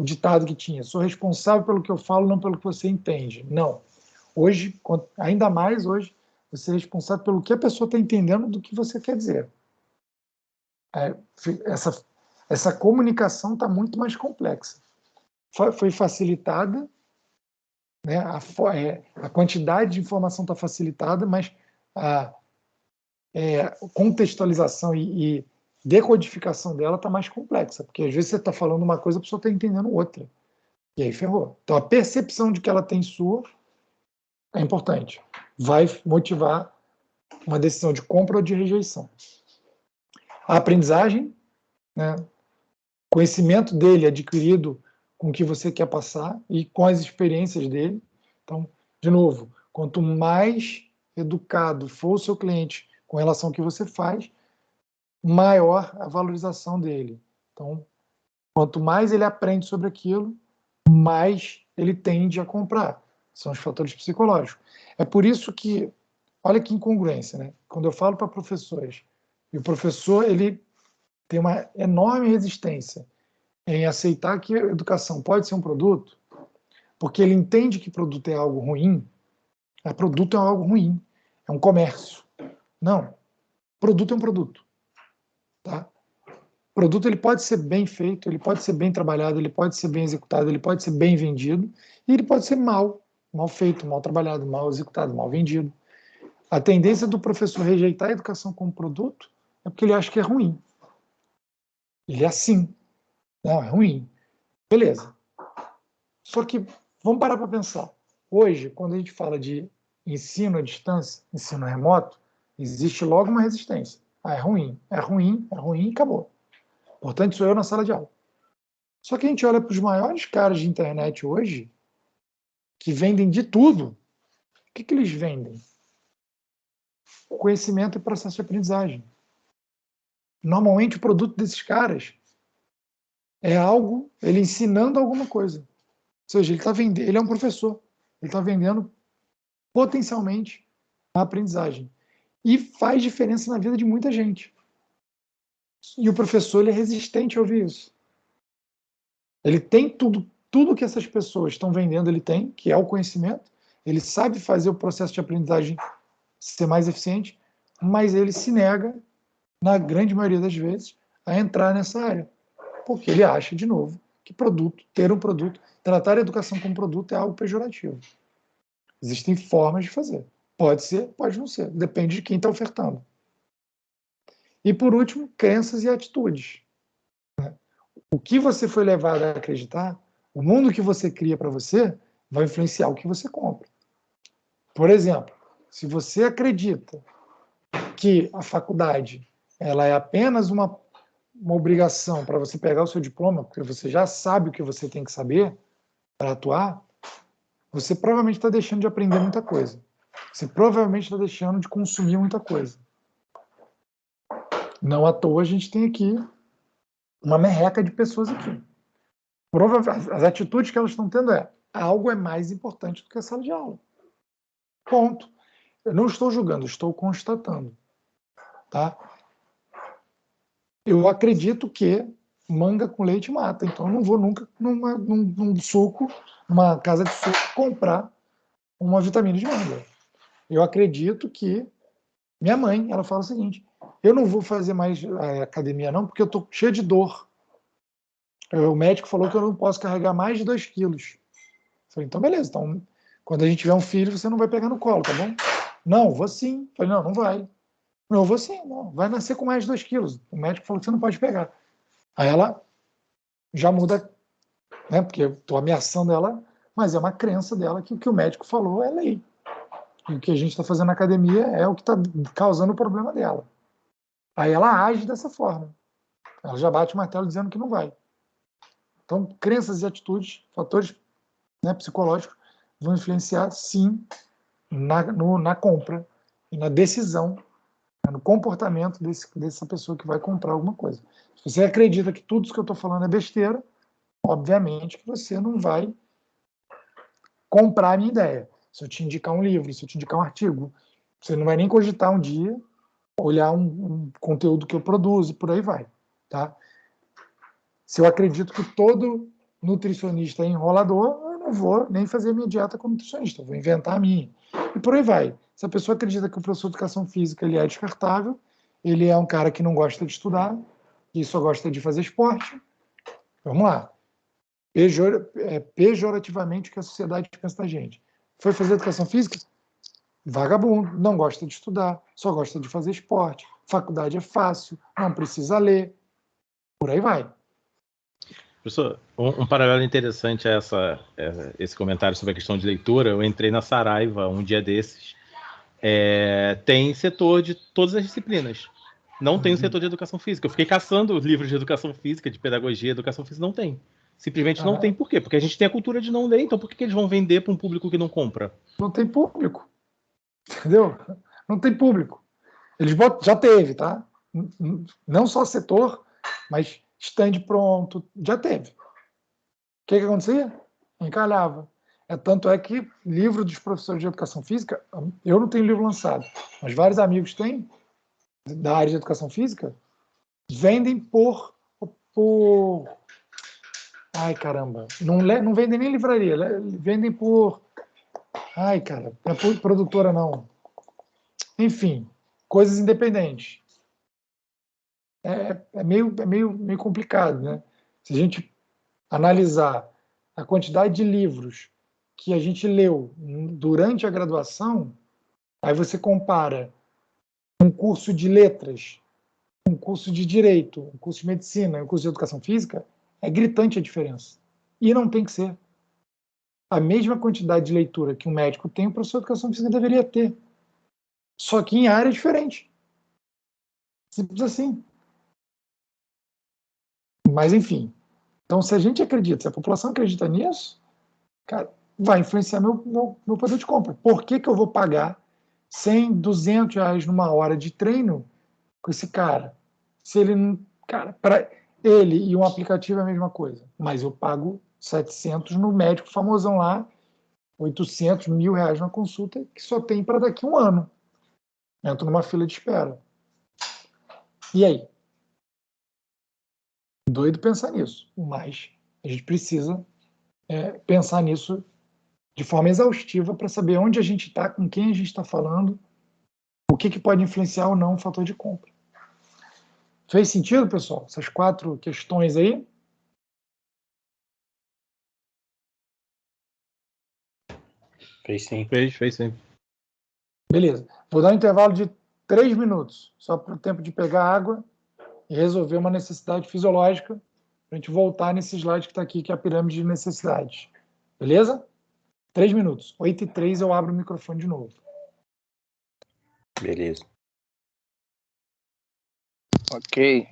Speaker 1: ditado que tinha, sou responsável pelo que eu falo, não pelo que você entende. Não. Hoje, ainda mais hoje, você é responsável pelo que a pessoa está entendendo do que você quer dizer. Essa comunicação está muito mais complexa. Foi facilitada, né? A quantidade de informação está facilitada, mas a contextualização e decodificação dela está mais complexa, porque às vezes você está falando uma coisa, a pessoa está entendendo outra. E aí ferrou. Então a percepção de que ela tem sua é importante. Vai motivar uma decisão de compra ou de rejeição. A aprendizagem, né? Conhecimento dele adquirido com o que você quer passar e com as experiências dele. Então, de novo, quanto mais educado for o seu cliente com relação ao que você faz, maior a valorização dele. Então, quanto mais ele aprende sobre aquilo, mais ele tende a comprar. São os fatores psicológicos. É por isso que, olha que incongruência, né? Quando eu falo para professores, e o professor ele tem uma enorme resistência em aceitar que a educação pode ser um produto, porque ele entende que produto é algo ruim. Produto é algo ruim, é um comércio. Não, produto é um produto. Tá? Produto ele pode ser bem feito, ele pode ser bem trabalhado, ele pode ser bem executado, ele pode ser bem vendido, e ele pode ser mal feito, mal trabalhado, mal executado, mal vendido. A tendência do professor rejeitar a educação como produto é porque ele acha que é ruim. Ele é assim. Não, é ruim. Beleza. Só que, vamos parar para pensar. Hoje, quando a gente fala de ensino à distância, ensino remoto, existe logo uma resistência. É ruim, é ruim, é ruim e acabou. Importante sou eu na sala de aula. Só que a gente olha para os maiores caras de internet hoje, que vendem de tudo. O que eles vendem? Conhecimento e processo de aprendizagem. Normalmente o produto desses caras é algo, ele ensinando alguma coisa. Ou seja, ele é um professor. Ele está vendendo potencialmente na aprendizagem. E faz diferença na vida de muita gente. E o professor ele é resistente a ouvir isso. Ele tem tudo que essas pessoas estão vendendo, ele tem, que é o conhecimento. Ele sabe fazer o processo de aprendizagem ser mais eficiente, mas ele se nega, na grande maioria das vezes, a entrar nessa área. Porque ele acha, de novo, que ter um produto, tratar a educação como produto é algo pejorativo. Existem formas de fazer. Pode ser, pode não ser. Depende de quem está ofertando. E, por último, crenças e atitudes. O que você foi levado a acreditar, o mundo que você cria para você, vai influenciar o que você compra. Por exemplo, se você acredita que a faculdade ela é apenas uma obrigação para você pegar o seu diploma, porque você já sabe o que você tem que saber para atuar, você provavelmente está deixando de aprender muita coisa. Você provavelmente está deixando de consumir muita coisa. Não à toa a gente tem aqui uma merreca de pessoas aqui. As atitudes que elas estão tendo algo é mais importante do que a sala de aula. Ponto. Eu não estou julgando, estou constatando. Tá? Eu acredito que manga com leite mata, então eu não vou nunca num suco, numa casa de suco, comprar uma vitamina de manga. Eu acredito que minha mãe, ela fala o seguinte: eu não vou fazer mais academia não, porque eu estou cheia de dor. O médico falou que eu não posso carregar mais de 2 quilos. Eu falei, então beleza, então quando a gente tiver um filho, você não vai pegar no colo, tá bom? Não, vou sim. Eu falei, não vai. Não, eu vou sim, não. Vai nascer com mais de 2 quilos. O médico falou que você não pode pegar. Aí ela já muda, né? Porque eu estou ameaçando ela, mas é uma crença dela que o que o médico falou é lei. E o que a gente está fazendo na academia é o que está causando o problema dela. Aí ela age dessa forma. Ela já bate o martelo dizendo que não vai. Então, crenças e atitudes, fatores, né, psicológicos, vão influenciar, sim, na compra e na decisão, no comportamento dessa pessoa que vai comprar alguma coisa. Se você acredita que tudo isso que eu estou falando é besteira, obviamente que você não vai comprar a minha ideia. Se eu te indicar um livro, se eu te indicar um artigo, você não vai nem cogitar um dia, olhar um conteúdo que eu produzo e por aí vai. Tá? Se eu acredito que todo nutricionista é enrolador, eu não vou nem fazer a minha dieta como nutricionista, eu vou inventar a minha. E por aí vai. Se a pessoa acredita que o professor de educação física ele é descartável, ele é um cara que não gosta de estudar, que só gosta de fazer esporte, vamos lá. Pejorativamente o que a sociedade pensa da gente. Foi fazer educação física? Vagabundo, não gosta de estudar, só gosta de fazer esporte, faculdade é fácil, não precisa ler, por aí vai.
Speaker 4: Professor, um paralelo interessante a esse comentário sobre a questão de leitura. Eu entrei na Saraiva um dia desses. Tem setor de todas as disciplinas. Não tem o setor de educação física. Eu fiquei caçando livros de educação física, de pedagogia, educação física. Não tem. Simplesmente não tem. Por quê? Porque a gente tem a cultura de não ler. Então por que eles vão vender para um público que não compra?
Speaker 1: Não tem público. Entendeu? Não tem público. Eles já teve, tá? Não só setor, mas stand pronto, já teve. O que acontecia? Encalhava. Tanto é que livro dos professores de educação física, eu não tenho livro lançado, mas vários amigos têm, da área de educação física, vendem por ai, caramba. Não vendem nem livraria, vendem por... Ai, cara, não é por produtora, não. Enfim, coisas independentes. É meio complicado, né? Se a gente analisar a quantidade de livros que a gente leu durante a graduação, aí você compara um curso de letras, um curso de direito, um curso de medicina, um curso de educação física, é gritante a diferença. E não tem que ser. A mesma quantidade de leitura que um médico tem, o professor de educação física deveria ter. Só que em área diferente. Simples assim. Mas, enfim. Então, se a gente acredita, se a população acredita nisso, cara, vai influenciar meu poder de compra. Por que eu vou pagar 100, 200 reais numa hora de treino com esse cara? Se ele não... Cara, para ele e um aplicativo é a mesma coisa. Mas eu pago 700 no médico famosão lá, 800, 1.000 reais na consulta, que só tem para daqui a um ano. entro numa fila de espera. E aí? Doido pensar nisso, mas a gente precisa pensar nisso de forma exaustiva para saber onde a gente está, com quem a gente está falando, o que pode influenciar ou não o fator de compra. Fez sentido, pessoal? Essas 4 questões aí?
Speaker 4: Fez sim. Fez sim.
Speaker 1: Beleza. Vou dar um intervalo de 3 minutos, só para o tempo de pegar água e resolver uma necessidade fisiológica, para a gente voltar nesse slide que está aqui, que é a pirâmide de necessidades. Beleza? 3 minutos. 8h03 eu abro o microfone de novo.
Speaker 4: Beleza.
Speaker 3: Ok.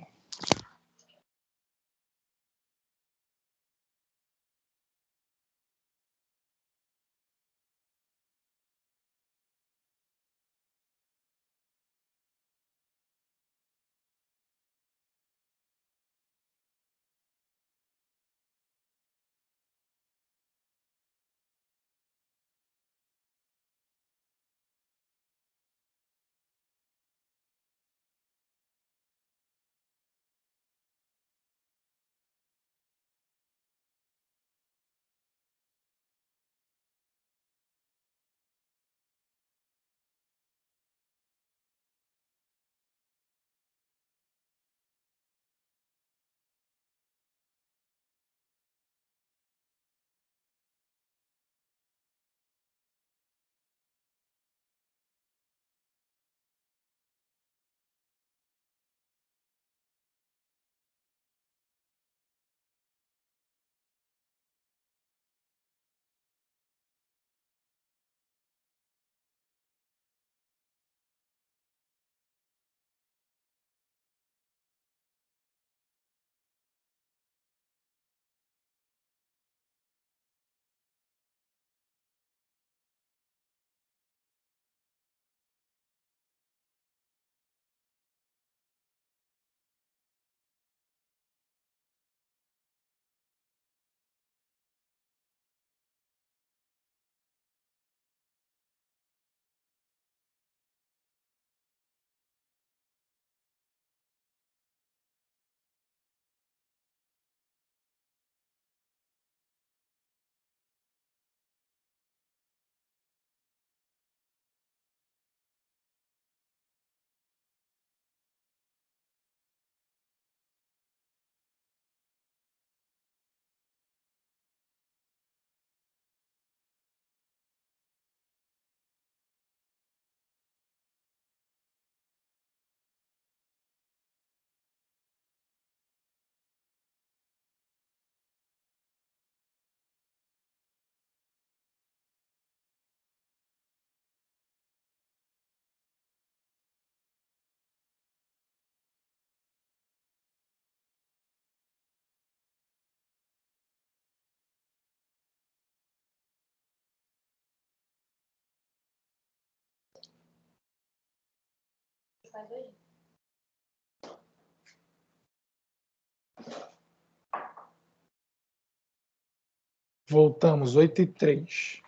Speaker 1: Voltamos, 8h03.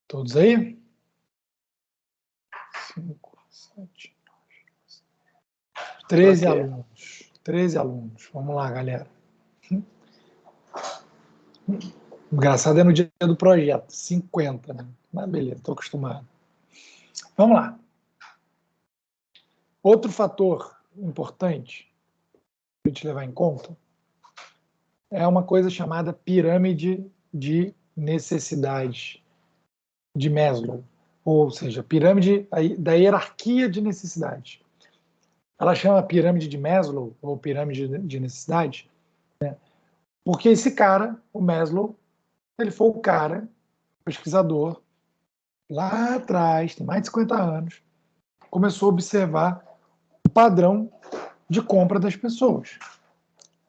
Speaker 1: Todos aí? 5, 7, 13 alunos. 13 alunos. Vamos lá, galera. Engraçado é no dia do projeto, 50, né? Mas beleza, estou acostumado. Vamos lá. Outro fator importante para a gente levar em conta é uma coisa chamada pirâmide de necessidades de Maslow, ou seja, pirâmide da hierarquia de necessidades. Ela chama pirâmide de Maslow, ou pirâmide de necessidades, né? Porque esse cara, o Maslow, ele foi o cara, pesquisador, lá atrás, tem mais de 50 anos, começou a observar o padrão de compra das pessoas,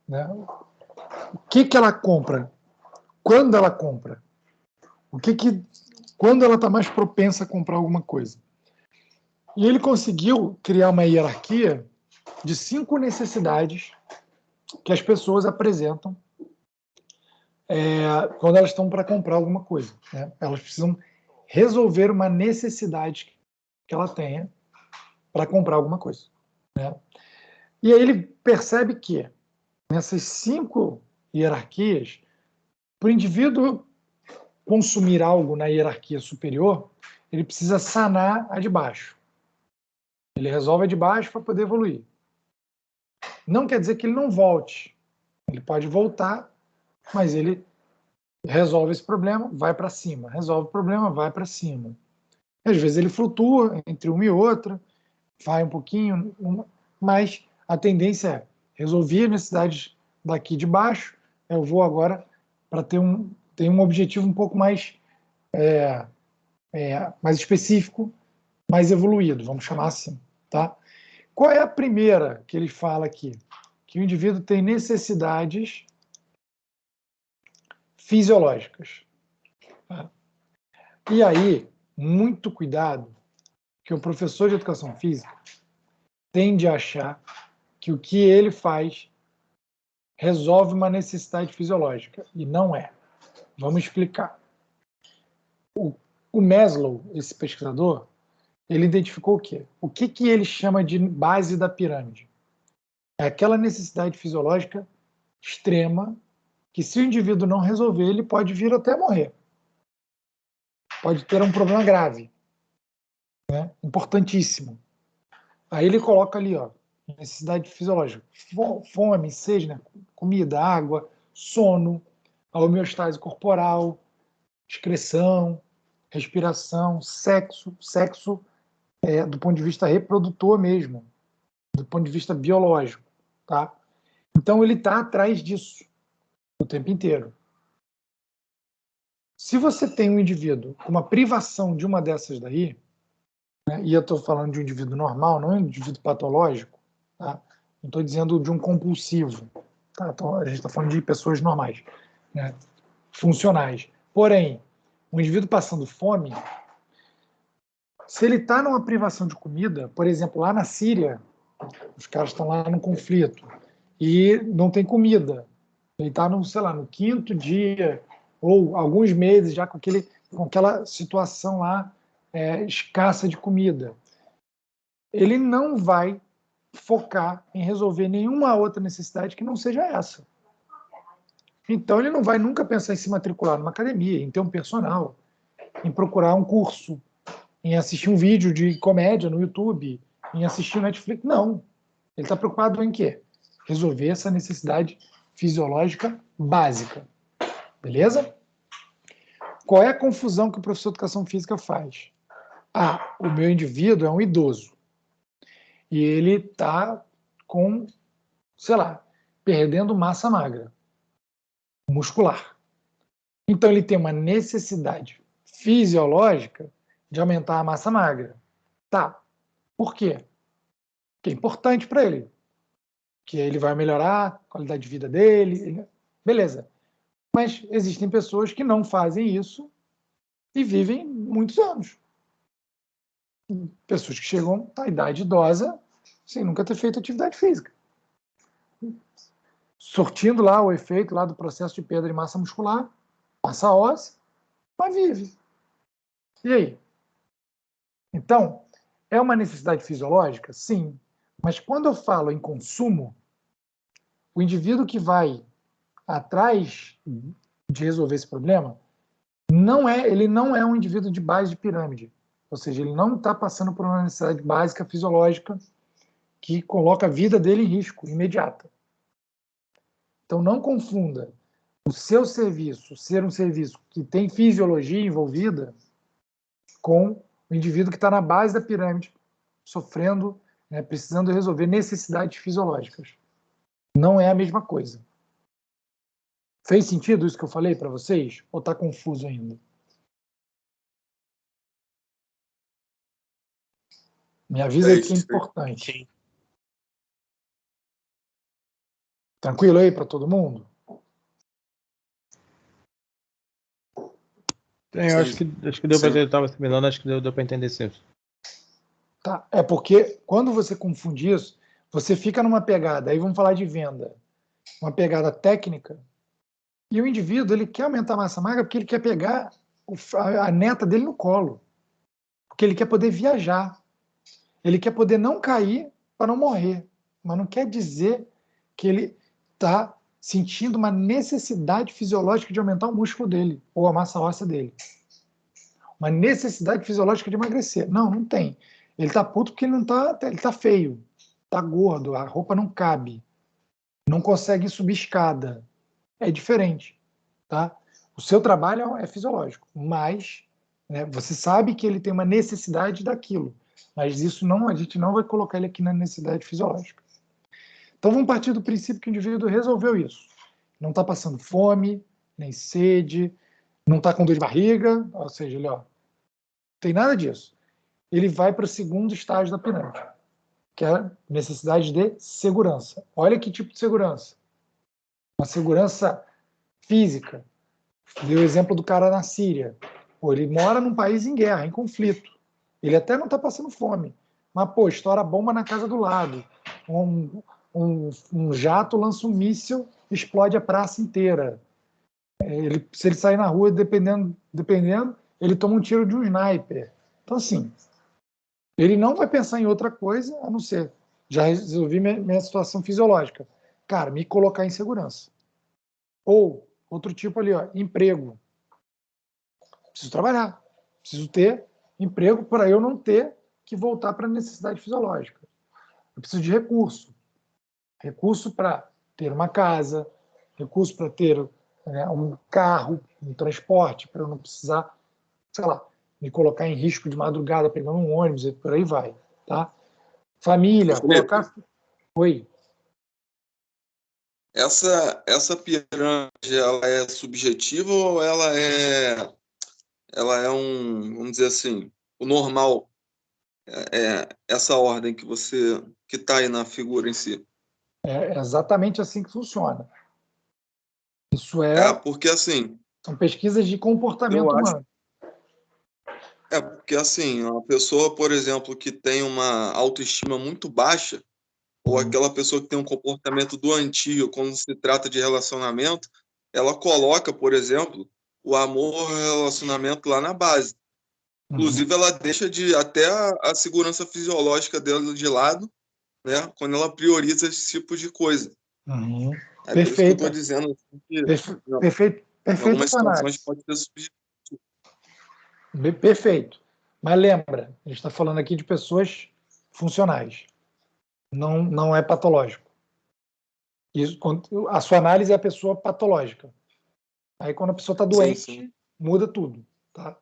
Speaker 1: né? O que ela compra? Quando ela compra? Quando ela está mais propensa a comprar alguma coisa? E ele conseguiu criar uma hierarquia de 5 necessidades que as pessoas apresentam quando elas estão para comprar alguma coisa, né? Elas precisam resolver uma necessidade que ela tenha para comprar alguma coisa, né? E aí ele percebe que nessas 5 hierarquias, para o indivíduo consumir algo na hierarquia superior, ele precisa sanar a de baixo. Ele resolve a de baixo para poder evoluir. Não quer dizer que ele não volte. Ele pode voltar, mas ele resolve esse problema, vai para cima. Resolve o problema, vai para cima. Às vezes ele flutua entre uma e outra, vai um pouquinho, mas a tendência é resolver as necessidades daqui de baixo, eu vou agora para ter um objetivo um pouco mais, mais específico, mais evoluído, vamos chamar assim. Tá? Qual é a primeira que ele fala aqui? Que o indivíduo tem necessidades fisiológicas. Tá? E aí, muito cuidado, que o professor de educação física tende a achar que o que ele faz resolve uma necessidade fisiológica, e não é. Vamos explicar. O Maslow, esse pesquisador, ele identificou o quê? O que ele chama de base da pirâmide? É aquela necessidade fisiológica extrema que, se o indivíduo não resolver, ele pode vir até morrer. Pode ter um problema grave, né? Importantíssimo. Aí ele coloca ali, ó, necessidade fisiológica: fome, sede, né? Comida, água, sono, a homeostase corporal, excreção, respiração, sexo do ponto de vista reprodutor mesmo, do ponto de vista biológico, tá? Então ele está atrás disso o tempo inteiro. Se você tem um indivíduo com uma privação de uma dessas daí, né, e eu estou falando de um indivíduo normal, não é um indivíduo patológico, tá? Não estou dizendo de um compulsivo, tá? Então, a gente está falando de pessoas normais, né, funcionais. Porém, um indivíduo passando fome, se ele está numa privação de comida, por exemplo, lá na Síria, os caras estão lá no conflito e não tem comida. Ele está no 5º dia ou alguns meses já com aquela situação lá escassa de comida. Ele não vai focar em resolver nenhuma outra necessidade que não seja essa. Então ele não vai nunca pensar em se matricular numa academia, em ter um personal, em procurar um curso, em assistir um vídeo de comédia no YouTube, em assistir Netflix. Não. Ele está preocupado em quê? Resolver essa necessidade fisiológica básica. Beleza? Qual é a confusão que o professor de educação física faz? O meu indivíduo é um idoso. E ele está com, perdendo massa magra, muscular. Então ele tem uma necessidade fisiológica de aumentar a massa magra. Tá. Por quê? Porque é importante para ele. Que ele vai melhorar a qualidade de vida dele. Beleza. Mas existem pessoas que não fazem isso e vivem muitos anos. Pessoas que chegam à idade idosa sem nunca ter feito atividade física. Sortindo lá o efeito lá do processo de perda de massa muscular, massa óssea, mas vive. E aí? Então, é uma necessidade fisiológica? Sim. Mas quando eu falo em consumo, o indivíduo que vai atrás de resolver esse problema, ele não é um indivíduo de base de pirâmide. Ou seja, ele não está passando por uma necessidade básica fisiológica que coloca a vida dele em risco, imediata. Então não confunda o seu serviço ser um serviço que tem fisiologia envolvida com o indivíduo que está na base da pirâmide, sofrendo, precisando resolver necessidades fisiológicas. Não é a mesma coisa. Fez sentido isso que eu falei para vocês? Ou está confuso ainda? Me avisa aí que é importante. Sim. Tranquilo aí para todo mundo?
Speaker 4: Eu acho que deu para ele estava assimilando, acho que deu para entender sim.
Speaker 1: Tá. É porque quando você confunde isso, você fica numa pegada, aí vamos falar de venda, uma pegada técnica, e o indivíduo ele quer aumentar a massa magra porque ele quer pegar a neta dele no colo, porque ele quer poder viajar, ele quer poder não cair para não morrer, mas não quer dizer que ele está sentindo uma necessidade fisiológica de aumentar o músculo dele ou a massa óssea dele. Uma necessidade fisiológica de emagrecer. Não, não tem. Ele está puto porque ele tá feio, está gordo, a roupa não cabe, não consegue subir escada. É diferente, tá? O seu trabalho é fisiológico, mas, né, você sabe que ele tem uma necessidade daquilo, mas isso não, a gente não vai colocar ele aqui na necessidade fisiológica. Então vamos partir do princípio que o indivíduo resolveu isso. Não está passando fome, nem sede, não está com dor de barriga, ou seja, ele, não tem nada disso. Ele vai para o segundo estágio da pirâmide, que é a necessidade de segurança. Olha que tipo de segurança. Uma segurança física. Deu o exemplo do cara na Síria. Pô, ele mora num país em guerra, em conflito. Ele até não está passando fome, mas, pô, estoura a bomba na casa do lado. Um jato lança um míssil, explode a praça inteira. Se ele sair na rua, dependendo, ele toma um tiro de um sniper. Então, assim, ele não vai pensar em outra coisa a não ser, já resolvi minha situação fisiológica. Cara, me colocar em segurança. Ou, outro tipo ali, ó, emprego. Preciso trabalhar. Preciso ter emprego para eu não ter que voltar para a necessidade fisiológica. Eu preciso de recurso. Recurso para ter uma casa, recurso para ter, né, um carro, um transporte, para eu não precisar, sei lá, me colocar em risco de madrugada pegando um ônibus e por aí vai, tá? Família, colocar... Oi.
Speaker 5: Essa pirâmide, ela é subjetiva ou ela é vamos dizer assim, o normal, essa ordem que está aí na figura em si?
Speaker 1: É exatamente assim que funciona. Isso
Speaker 5: porque assim,
Speaker 1: são pesquisas de comportamento humano.
Speaker 5: Porque assim, uma pessoa, por exemplo, que tem uma autoestima muito baixa, ou aquela pessoa que tem um comportamento doentio quando se trata de relacionamento, ela coloca, por exemplo, o amor ao relacionamento lá na base. Inclusive, ela deixa até a segurança fisiológica dela de lado, né, quando ela prioriza esse tipo de coisa.
Speaker 1: Perfeito.
Speaker 5: Por isso que eu estou dizendo assim, que
Speaker 1: perfeito
Speaker 5: em algumas situações pode ser subjetivo.
Speaker 1: Perfeito. Mas lembra, a gente está falando aqui de pessoas funcionais. Não é patológico. Isso, a sua análise é a pessoa patológica. Aí quando a pessoa está doente, sim, muda tudo. Tá?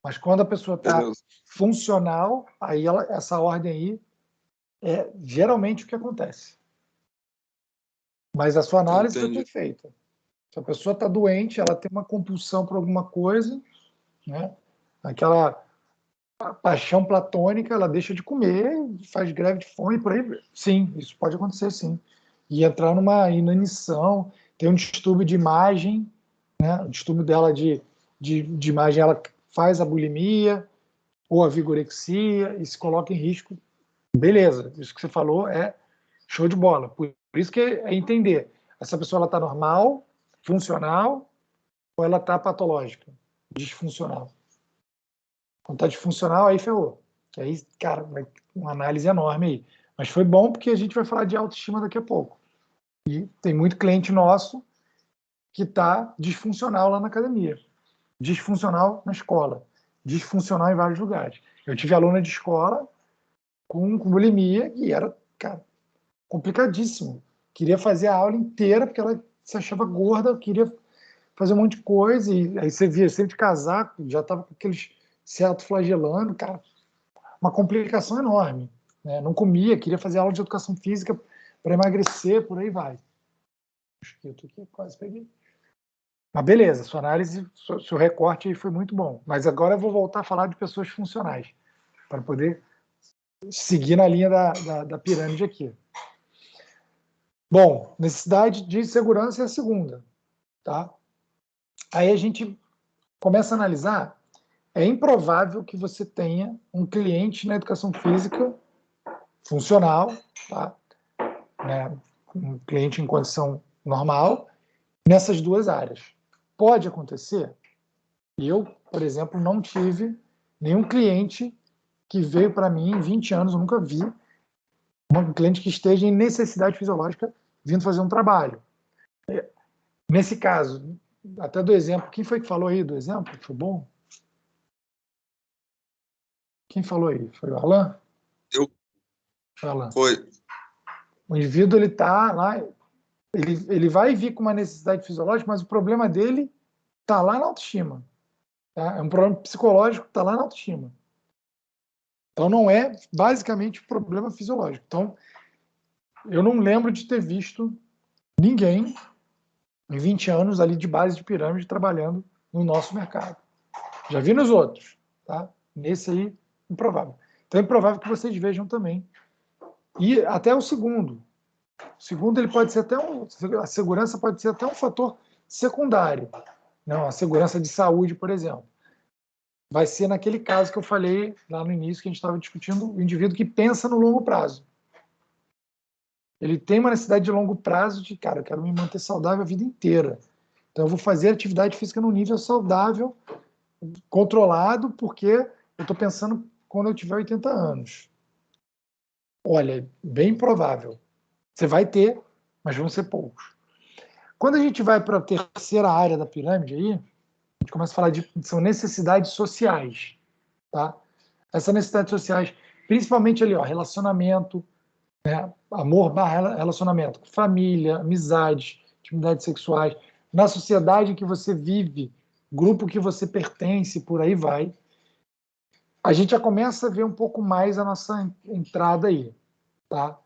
Speaker 1: Mas quando a pessoa está funcional, aí essa ordem aí é geralmente o que acontece. Mas a sua análise foi perfeita. Se a pessoa está doente, ela tem uma compulsão por alguma coisa, né? Aquela paixão platônica, ela deixa de comer, faz greve de fome, por aí. Sim, isso pode acontecer, sim. E entrar numa inanição, tem um distúrbio de imagem, né? O distúrbio dela de imagem, ela faz a bulimia ou a vigorexia e se coloca em risco. Beleza, isso que você falou é show de bola. Por isso que é entender, essa pessoa está normal, funcional, ou ela está patológica, disfuncional. Quando está disfuncional, aí ferrou. Aí, cara, vai uma análise enorme aí. Mas foi bom porque a gente vai falar de autoestima daqui a pouco. E tem muito cliente nosso que está disfuncional lá na academia, disfuncional na escola, disfuncional em vários lugares. Eu tive aluna de escola com bulimia e era, cara, complicadíssimo. Queria fazer a aula inteira porque ela se achava gorda, queria fazer um monte de coisa, e aí você via sempre de casaco, já estava com aqueles se autoflagelando, cara, uma complicação enorme. Né? Não comia, queria fazer aula de educação física para emagrecer, por aí vai. Mosquito aqui, quase peguei. Mas beleza, sua análise, seu recorte aí foi muito bom. Mas agora eu vou voltar a falar de pessoas funcionais, para poder seguir na linha da pirâmide aqui. Bom, necessidade de segurança é a segunda. Tá? Aí a gente começa a analisar. É improvável que você tenha um cliente na educação física funcional, tá? Né? Um cliente em condição normal, nessas duas áreas. Pode acontecer? Eu, por exemplo, não tive nenhum cliente que veio para mim em 20 anos, eu nunca vi um cliente que esteja em necessidade fisiológica vindo fazer um trabalho. Nesse caso, até do exemplo, quem foi que falou aí do exemplo? Foi bom? Quem falou aí? Foi o Alan?
Speaker 5: Eu.
Speaker 1: Foi o Alan.
Speaker 5: Foi.
Speaker 1: O indivíduo, ele está lá, ele vai vir com uma necessidade fisiológica, mas o problema dele está lá na autoestima. Tá? É um problema psicológico que está lá na autoestima. Então, não é basicamente um problema fisiológico. Então, eu não lembro de ter visto ninguém em 20 anos ali de base de pirâmide trabalhando no nosso mercado. Já vi nos outros, tá? Nesse aí, improvável. Então, é improvável que vocês vejam também. E até o segundo. O segundo, ele pode ser até a segurança pode ser até um fator secundário. Não, a segurança de saúde, por exemplo. Vai ser naquele caso que eu falei lá no início, que a gente estava discutindo, o indivíduo que pensa no longo prazo. Ele tem uma necessidade de longo prazo de, cara, eu quero me manter saudável a vida inteira. Então, eu vou fazer atividade física num nível saudável, controlado, porque eu estou pensando quando eu tiver 80 anos. Olha, bem provável. Você vai ter, mas vão ser poucos. Quando a gente vai para a terceira área da pirâmide aí, a gente começa a falar são necessidades sociais, tá? Essas necessidades sociais, principalmente ali, ó, relacionamento, né? Amor barra relacionamento, família, amizade, intimidades sexuais, na sociedade em que você vive, grupo que você pertence, por aí vai. A gente já começa a ver um pouco mais a nossa entrada aí, tá?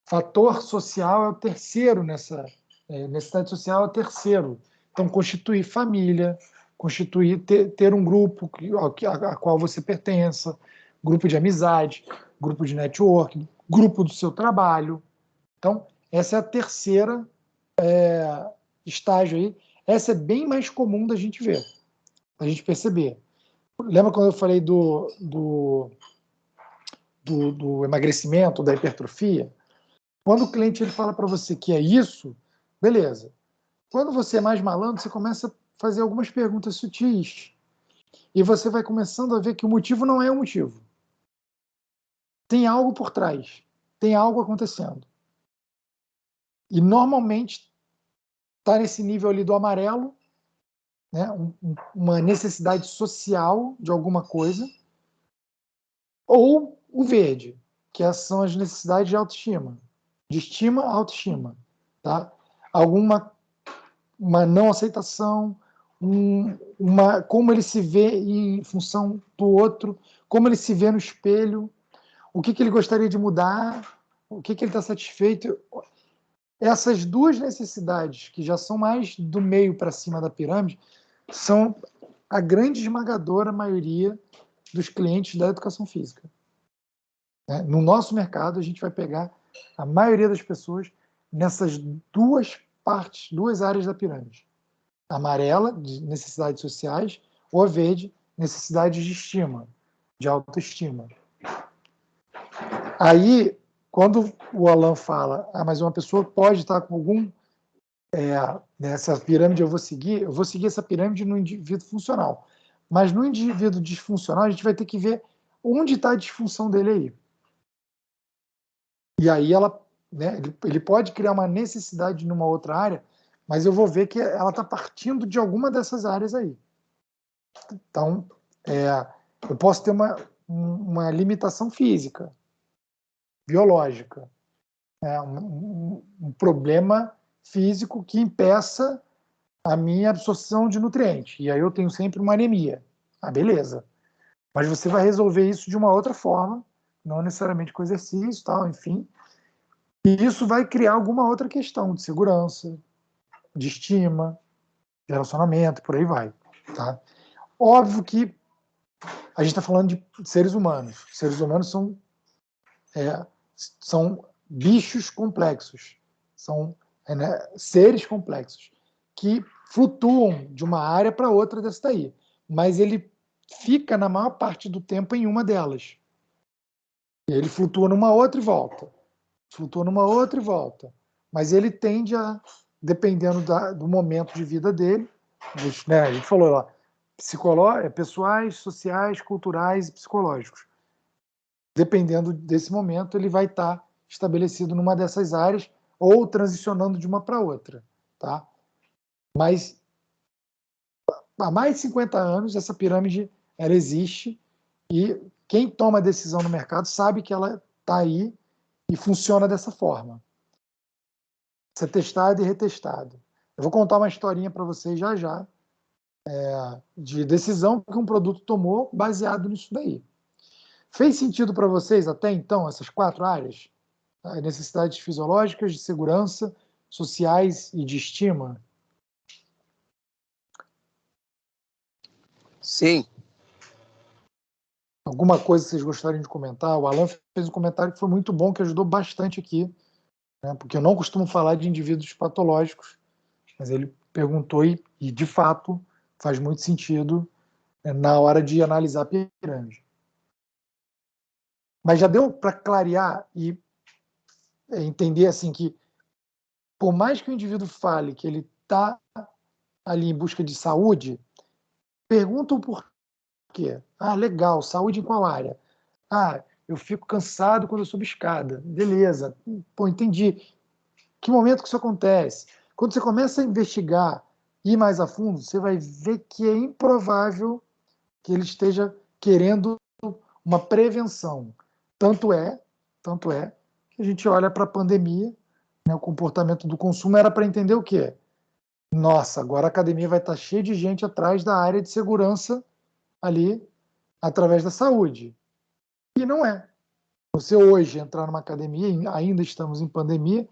Speaker 1: Fator social é o terceiro necessidade social é o terceiro. Então, constituir família, ter um grupo a qual você pertença, grupo de amizade, grupo de networking, grupo do seu trabalho. Então, essa é a terceira estágio aí. Essa é bem mais comum da gente ver, da gente perceber. Lembra quando eu falei do emagrecimento, da hipertrofia? Quando o cliente ele fala para você que é isso, beleza. Quando você é mais malandro, você começa a fazer algumas perguntas sutis. E você vai começando a ver que o motivo não é o motivo. Tem algo por trás. Tem algo acontecendo. E normalmente está nesse nível ali do amarelo, né? Uma necessidade social de alguma coisa, ou o verde, que são as necessidades de autoestima. De estima a autoestima. Tá? Uma não aceitação, como ele se vê em função do outro, como ele se vê no espelho, o que ele gostaria de mudar, o que ele está satisfeito. Essas duas necessidades, que já são mais do meio para cima da pirâmide, são a grande esmagadora maioria dos clientes da educação física. No nosso mercado, a gente vai pegar a maioria das pessoas nessas duas partes, duas áreas da pirâmide. A amarela, de necessidades sociais, ou a verde, necessidades de estima, de autoestima. Aí, quando o Alan fala, mas uma pessoa pode estar com algum... nessa pirâmide eu vou seguir essa pirâmide no indivíduo funcional. Mas no indivíduo disfuncional, a gente vai ter que ver onde está a disfunção dele aí. E aí ele pode criar uma necessidade numa outra área, mas eu vou ver que ela está partindo de alguma dessas áreas aí. Então, eu posso ter uma limitação física, biológica, um problema físico que impeça a minha absorção de nutrientes. E aí eu tenho sempre uma anemia. Beleza. Mas você vai resolver isso de uma outra forma, não necessariamente com exercício, tal, enfim. E isso vai criar alguma outra questão de segurança, de estima, de relacionamento, por aí vai. Tá? Óbvio que a gente está falando de seres humanos. Seres humanos são bichos complexos, são seres complexos que flutuam de uma área para outra dessa daí. Mas ele fica na maior parte do tempo em uma delas. E ele flutua numa outra e volta. Flutua numa outra e volta. Mas ele tende a, dependendo do momento de vida dele, a gente falou lá, pessoais, sociais, culturais e psicológicos. Dependendo desse momento, ele vai estar estabelecido numa dessas áreas ou transicionando de uma para outra, tá? Mas há mais de 50 anos essa pirâmide ela existe e quem toma a decisão no mercado sabe que ela está aí e funciona dessa forma. Isso é testado e retestado. Eu vou contar uma historinha para vocês já, de decisão que um produto tomou baseado nisso daí. Fez sentido para vocês até então essas 4 áreas? Necessidades fisiológicas, de segurança, sociais e de estima?
Speaker 6: Sim.
Speaker 1: Alguma coisa que vocês gostariam de comentar? O Alan fez um comentário que foi muito bom, que ajudou bastante aqui, né? Porque eu não costumo falar de indivíduos patológicos, mas ele perguntou e de fato faz muito sentido, né, na hora de analisar a pirâmide. Mas já deu para clarear e entender assim que, por mais que o indivíduo fale que ele está ali em busca de saúde, perguntam por quê. Legal, saúde em qual área? Eu fico cansado quando eu subo escada. Beleza, pô, entendi. Que momento que isso acontece? Quando você começa a investigar e ir mais a fundo, você vai ver que é improvável que ele esteja querendo uma prevenção. Tanto é que a gente olha para a pandemia, né, o comportamento do consumo era para entender o quê? Nossa, agora a academia vai estar cheia de gente atrás da área de segurança ali, através da saúde. E não é. Você hoje entrar numa academia, ainda estamos em pandemia,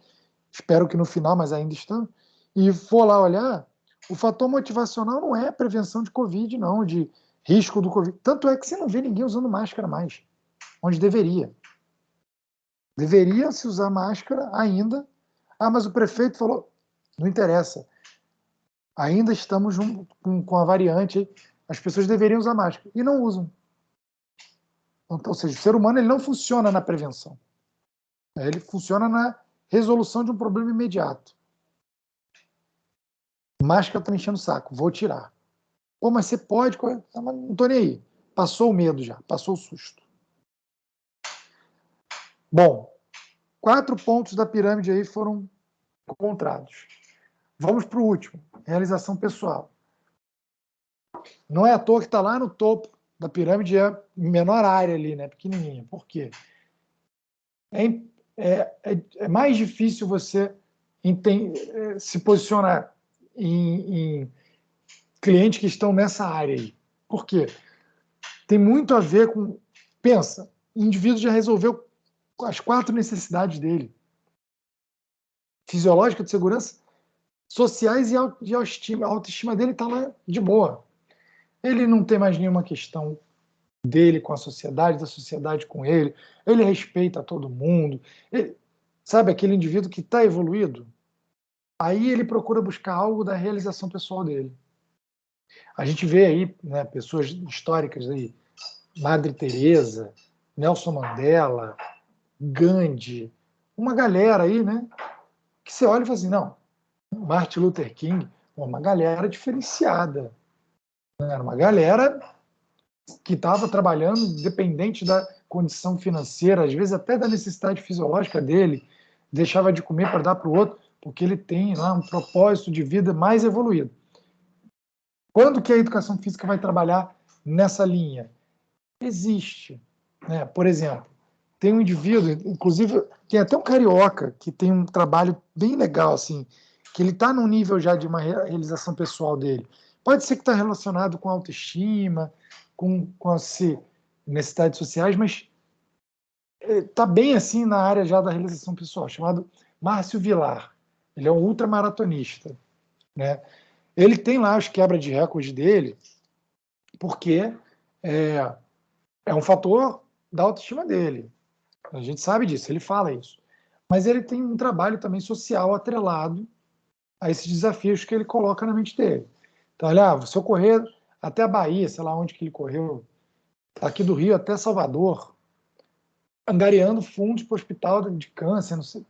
Speaker 1: espero que no final, mas ainda estamos, e for lá olhar, o fator motivacional não é prevenção de Covid, não, de risco do Covid. Tanto é que você não vê ninguém usando máscara mais, onde deveria. Deveria se usar máscara ainda. Mas o prefeito falou, não interessa. Ainda estamos com a variante, as pessoas deveriam usar máscara. E não usam. Então, ou seja, o ser humano ele não funciona na prevenção. Ele funciona na resolução de um problema imediato. Máscara está me enchendo o saco, vou tirar. Pô, mas você pode... Não estou nem aí. Passou o medo já, passou o susto. Bom, 4 pontos da pirâmide aí foram encontrados. Vamos para o último, realização pessoal. Não é à toa que está lá no topo da pirâmide, é a menor área ali, né, pequenininha. Por quê? É mais difícil você se posicionar em clientes que estão nessa área aí. Por quê? Tem muito a ver com... Pensa, o indivíduo já resolveu as 4 necessidades dele. Fisiológica, de segurança, sociais e autoestima. A autoestima dele está lá de boa. Ele não tem mais nenhuma questão dele com a sociedade, da sociedade com ele. Ele respeita todo mundo. Sabe aquele indivíduo que está evoluído? Aí ele procura buscar algo da realização pessoal dele. A gente vê aí, né, pessoas históricas aí, Madre Teresa, Nelson Mandela, Gandhi, uma galera aí, né, que você olha e fala assim, não, Martin Luther King, uma galera diferenciada, né, uma galera que estava trabalhando independente da condição financeira, às vezes até da necessidade fisiológica dele, deixava de comer para dar para o outro, porque ele tem lá um propósito de vida mais evoluído. Quando que a educação física vai trabalhar nessa linha? Existe, né? Por exemplo, tem um indivíduo, inclusive tem até um carioca que tem um trabalho bem legal, assim, que ele está num nível já de uma realização pessoal dele. Pode ser que está relacionado com autoestima, com as necessidades sociais, mas está bem assim na área já da realização pessoal, chamado Márcio Vilar. Ele é um ultramaratonista, né? Ele tem lá os quebra de recorde dele, porque é um fator da autoestima dele. A gente sabe disso, ele fala isso. Mas ele tem um trabalho também social atrelado a esses desafios que ele coloca na mente dele. Então, olha, se eu correr até a Bahia, sei lá onde que ele correu, aqui do Rio até Salvador, angariando fundos para o hospital de câncer, não sei.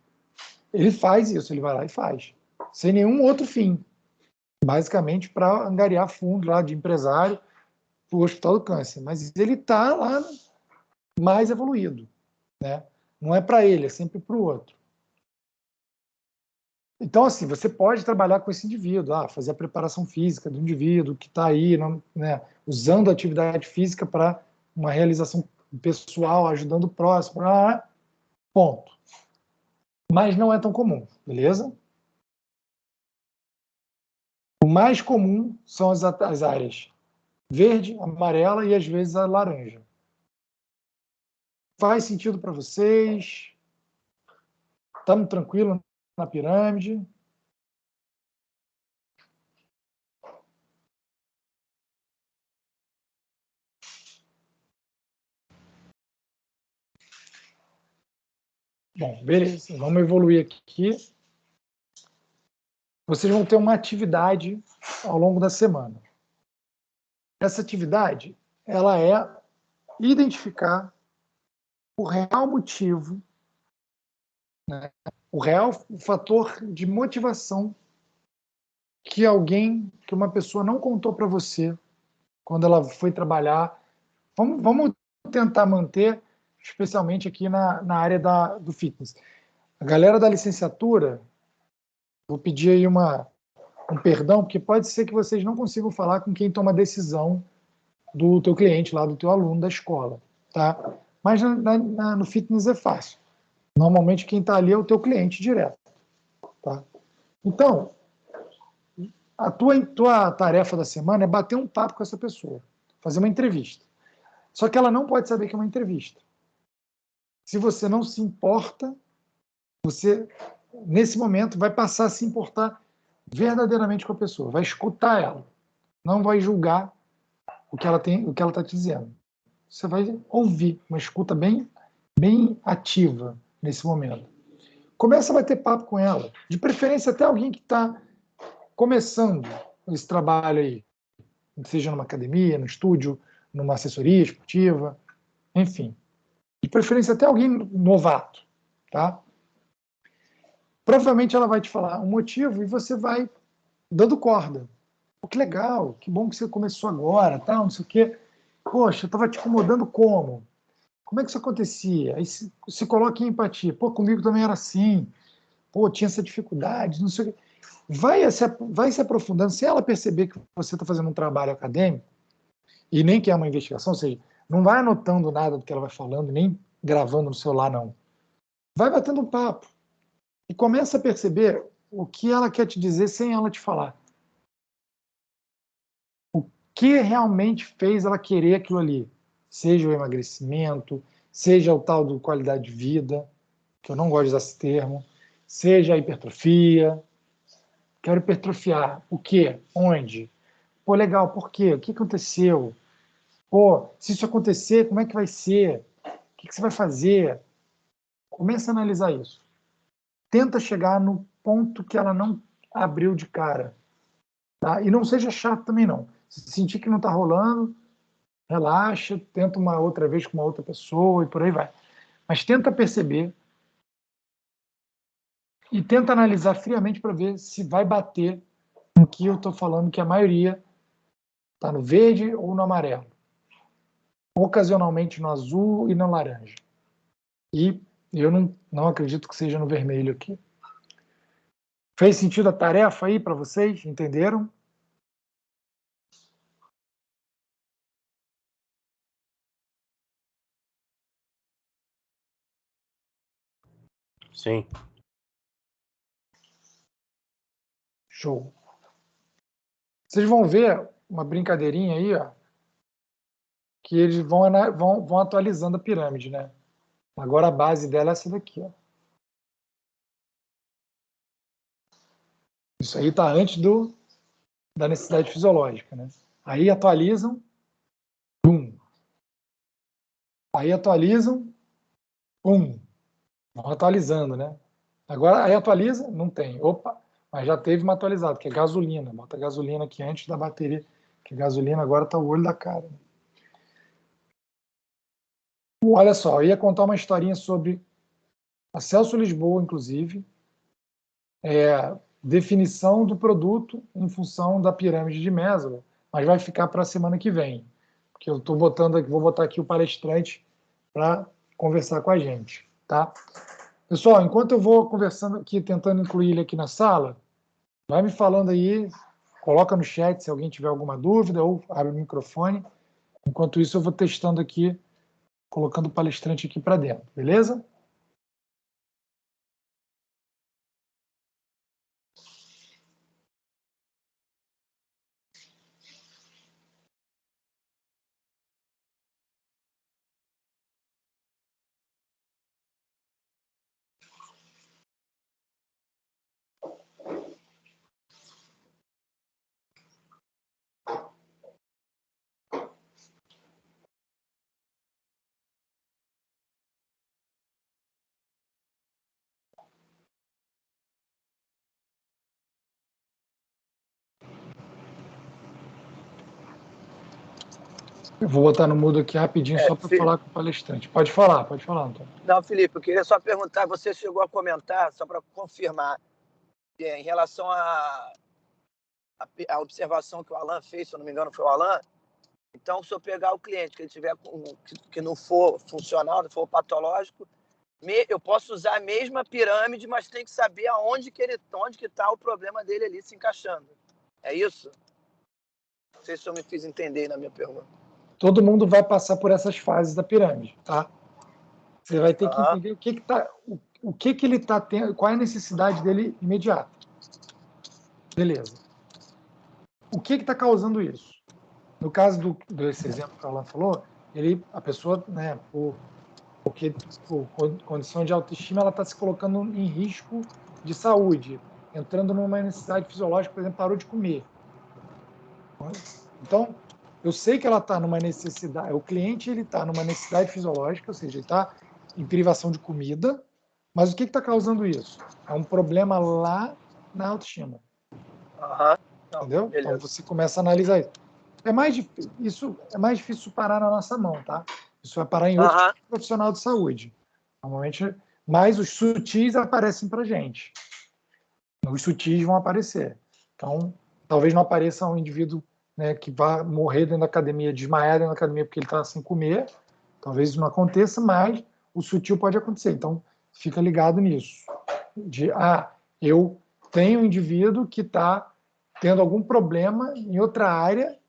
Speaker 1: Ele faz isso, ele vai lá e faz. Sem nenhum outro fim. basicamente para angariar fundo lá de empresário para o Hospital do Câncer. Mas ele está lá mais evoluído, né? Não é para ele, é sempre para o outro. Então, assim, você pode trabalhar com esse indivíduo, fazer a preparação física do indivíduo que está aí, né, usando a atividade física para uma realização pessoal, ajudando o próximo, ponto. Mas não é tão comum, beleza? O mais comum são as áreas verde, amarela e, às vezes, a laranja. Faz sentido para vocês? Estamos tranquilos na pirâmide? Bom, beleza. Vamos evoluir aqui. Vocês vão ter uma atividade ao longo da semana. Essa atividade, ela é identificar o real motivo, né, o real fator de motivação que uma pessoa não contou para você quando ela foi trabalhar. Vamos tentar manter, especialmente aqui na área do fitness. A galera da licenciatura, vou pedir aí um perdão, porque pode ser que vocês não consigam falar com quem toma a decisão do teu cliente lá, do teu aluno da escola, tá? Mas no fitness é fácil. Normalmente quem está ali é o teu cliente direto, tá? Então, a tua tarefa da semana é bater um papo com essa pessoa, fazer uma entrevista. Só que ela não pode saber que é uma entrevista. Se você não se importa, você, nesse momento, vai passar a se importar verdadeiramente com a pessoa, vai escutar ela, não vai julgar o que ela está te dizendo. Você vai ouvir, uma escuta bem ativa nesse momento. Começa a bater papo com ela, de preferência até alguém que está começando esse trabalho aí, seja numa academia, no estúdio, numa assessoria esportiva, enfim. De preferência até alguém novato, tá? Provavelmente ela vai te falar um motivo e você vai dando corda. Pô, que legal, que bom que você começou agora, tal, não sei o quê. Poxa, eu estava te incomodando como? Como é que isso acontecia? Aí se coloca em empatia. Pô, comigo também era assim. Pô, tinha essa dificuldade, não sei o quê. Vai se aprofundando. Se ela perceber que você está fazendo um trabalho acadêmico, e nem que é uma investigação, ou seja, não vai anotando nada do que ela vai falando, nem gravando no celular, não. Vai batendo um papo. E começa a perceber o que ela quer te dizer sem ela te falar. O que realmente fez ela querer aquilo ali? Seja o emagrecimento, seja o tal do qualidade de vida, que eu não gosto de usar esse termo, seja a hipertrofia. Quero hipertrofiar. O quê? Onde? Pô, legal, por quê? O que aconteceu? Pô, se isso acontecer, como é que vai ser? O que você vai fazer? Começa a analisar isso. Tenta chegar no ponto que ela não abriu de cara. Tá? E não seja chato também, não. Se sentir que não está rolando, relaxa, tenta uma outra vez com uma outra pessoa e por aí vai. Mas tenta perceber e tenta analisar friamente para ver se vai bater no que eu estou falando, que a maioria está no verde ou no amarelo. Ocasionalmente no azul e no laranja. E eu não acredito que seja no vermelho aqui. Fez sentido a tarefa aí para vocês? Entenderam?
Speaker 6: Sim.
Speaker 1: Show. Vocês vão ver uma brincadeirinha aí, ó, que eles vão atualizando a pirâmide, né? Agora a base dela é essa daqui, ó. Isso aí está antes da necessidade fisiológica, né? Aí atualizam, pum. Aí atualizam, pum. Vão atualizando, né? Agora aí atualiza, não tem. Opa, mas já teve uma atualizada, que é gasolina. Bota gasolina aqui antes da bateria, que gasolina agora está o olho da cara. Olha só, eu ia contar uma historinha sobre a Celso Lisboa, inclusive. definição do produto em função da pirâmide de Maslow, mas vai ficar para a semana que vem, porque eu estou vou botar aqui o palestrante para conversar com a gente, tá? Pessoal, enquanto eu vou conversando aqui, tentando incluir ele aqui na sala, vai me falando aí, coloca no chat se alguém tiver alguma dúvida ou abre o microfone. Enquanto isso, eu vou testando aqui, colocando o palestrante aqui para dentro, beleza? Eu vou botar no mudo aqui rapidinho só para falar com o palestrante. Pode falar, Antônio.
Speaker 6: Não, Felipe, eu queria só perguntar, você chegou a comentar, só para confirmar, em relação à observação que o Alan fez, se eu não me engano foi o Alan, então se eu pegar o cliente que ele tiver que não for funcional, não for patológico, eu posso usar a mesma pirâmide, mas tem que saber onde que está o problema dele ali se encaixando. É isso? Não sei se eu me fiz entender na minha pergunta.
Speaker 1: Todo mundo vai passar por essas fases da pirâmide, tá? Você vai ter que entender o que ele está tendo, qual é a necessidade dele imediata. Beleza. O que está causando isso? No caso desse exemplo que o Alan falou, a pessoa, né, por condição de autoestima, ela está se colocando em risco de saúde, entrando numa necessidade fisiológica, por exemplo, parou de comer. Então, eu sei que ela está numa necessidade, o cliente está numa necessidade fisiológica, ou seja, ele está em privação de comida, mas o que está causando isso? É um problema lá na autoestima. Entendeu?
Speaker 6: Beleza.
Speaker 1: Então você começa a analisar isso. Isso é mais difícil parar na nossa mão, tá? Isso vai parar em outro profissional de saúde. Normalmente, mas os sutis aparecem para gente. Os sutis vão aparecer. Então, talvez não apareça um indivíduo, né, que vai morrer dentro da academia, desmaiar dentro da academia porque ele está sem comer. Talvez isso não aconteça, mas o sutil pode acontecer. Então, fica ligado nisso. Eu tenho um indivíduo que está tendo algum problema em outra área,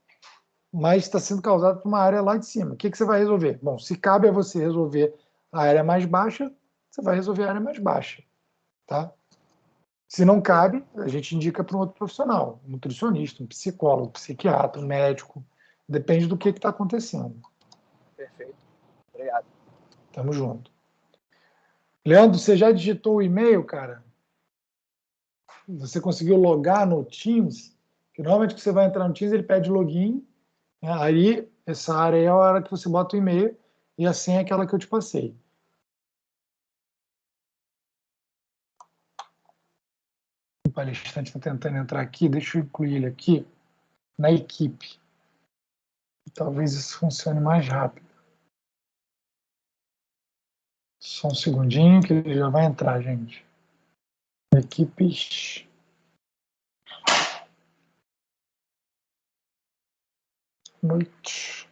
Speaker 1: mas está sendo causado por uma área lá de cima. O que você vai resolver? Bom, se cabe a você resolver a área mais baixa, você vai resolver a área mais baixa, tá? Se não cabe, a gente indica para um outro profissional, um nutricionista, um psicólogo, um psiquiatra, um médico, depende do que está acontecendo.
Speaker 6: Perfeito. Obrigado.
Speaker 1: Tamo junto. Leandro, você já digitou o e-mail, cara? Você conseguiu logar no Teams? Que normalmente que você vai entrar no Teams, ele pede login, né? Aí, essa área aí é a hora que você bota o e-mail e a senha é aquela que eu te passei. O palestrante está tentando entrar aqui, deixa eu incluir ele aqui na equipe. Talvez isso funcione mais rápido. Só um segundinho que ele já vai entrar, gente. Equipes. Noite.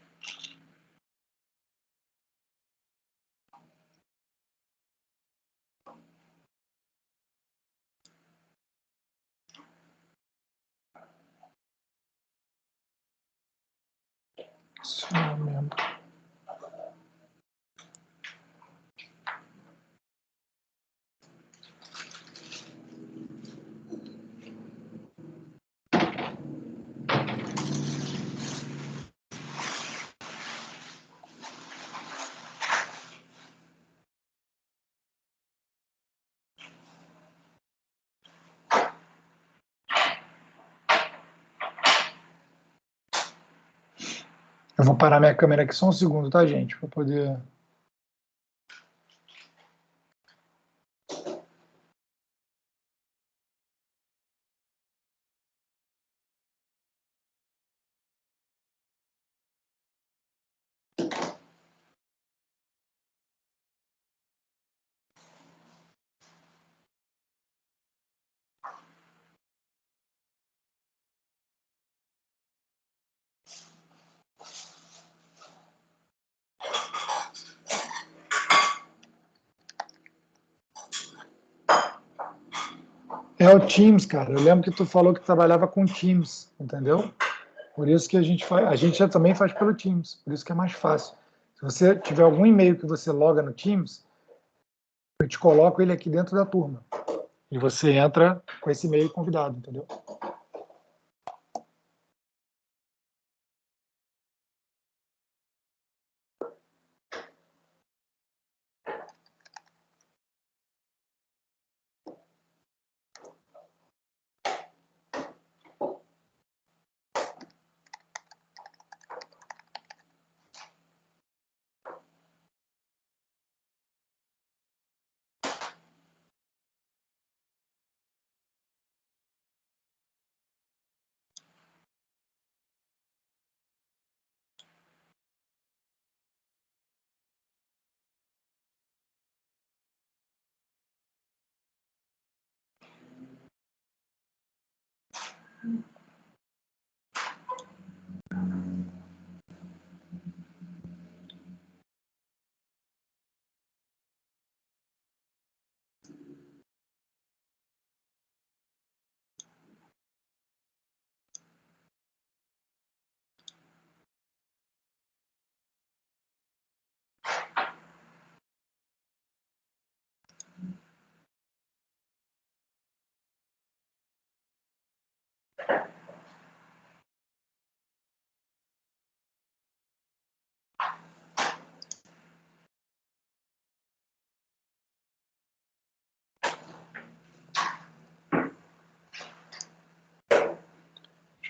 Speaker 1: Acionamento. Eu vou parar minha câmera aqui só um segundo, tá, gente? Para poder... É o Teams, cara. Eu lembro que tu falou que trabalhava com Teams, entendeu? Por isso que a gente faz, a gente já também faz pelo Teams, por isso que é mais fácil. Se você tiver algum e-mail que você loga no Teams, eu te coloco ele aqui dentro da turma. E você entra com esse e-mail convidado, entendeu?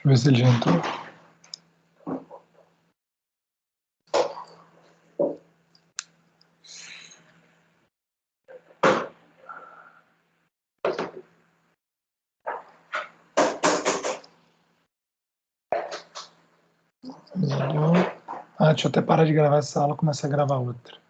Speaker 1: Deixa eu ver se ele já entrou. Deixa eu até parar de gravar essa aula e começar a gravar outra.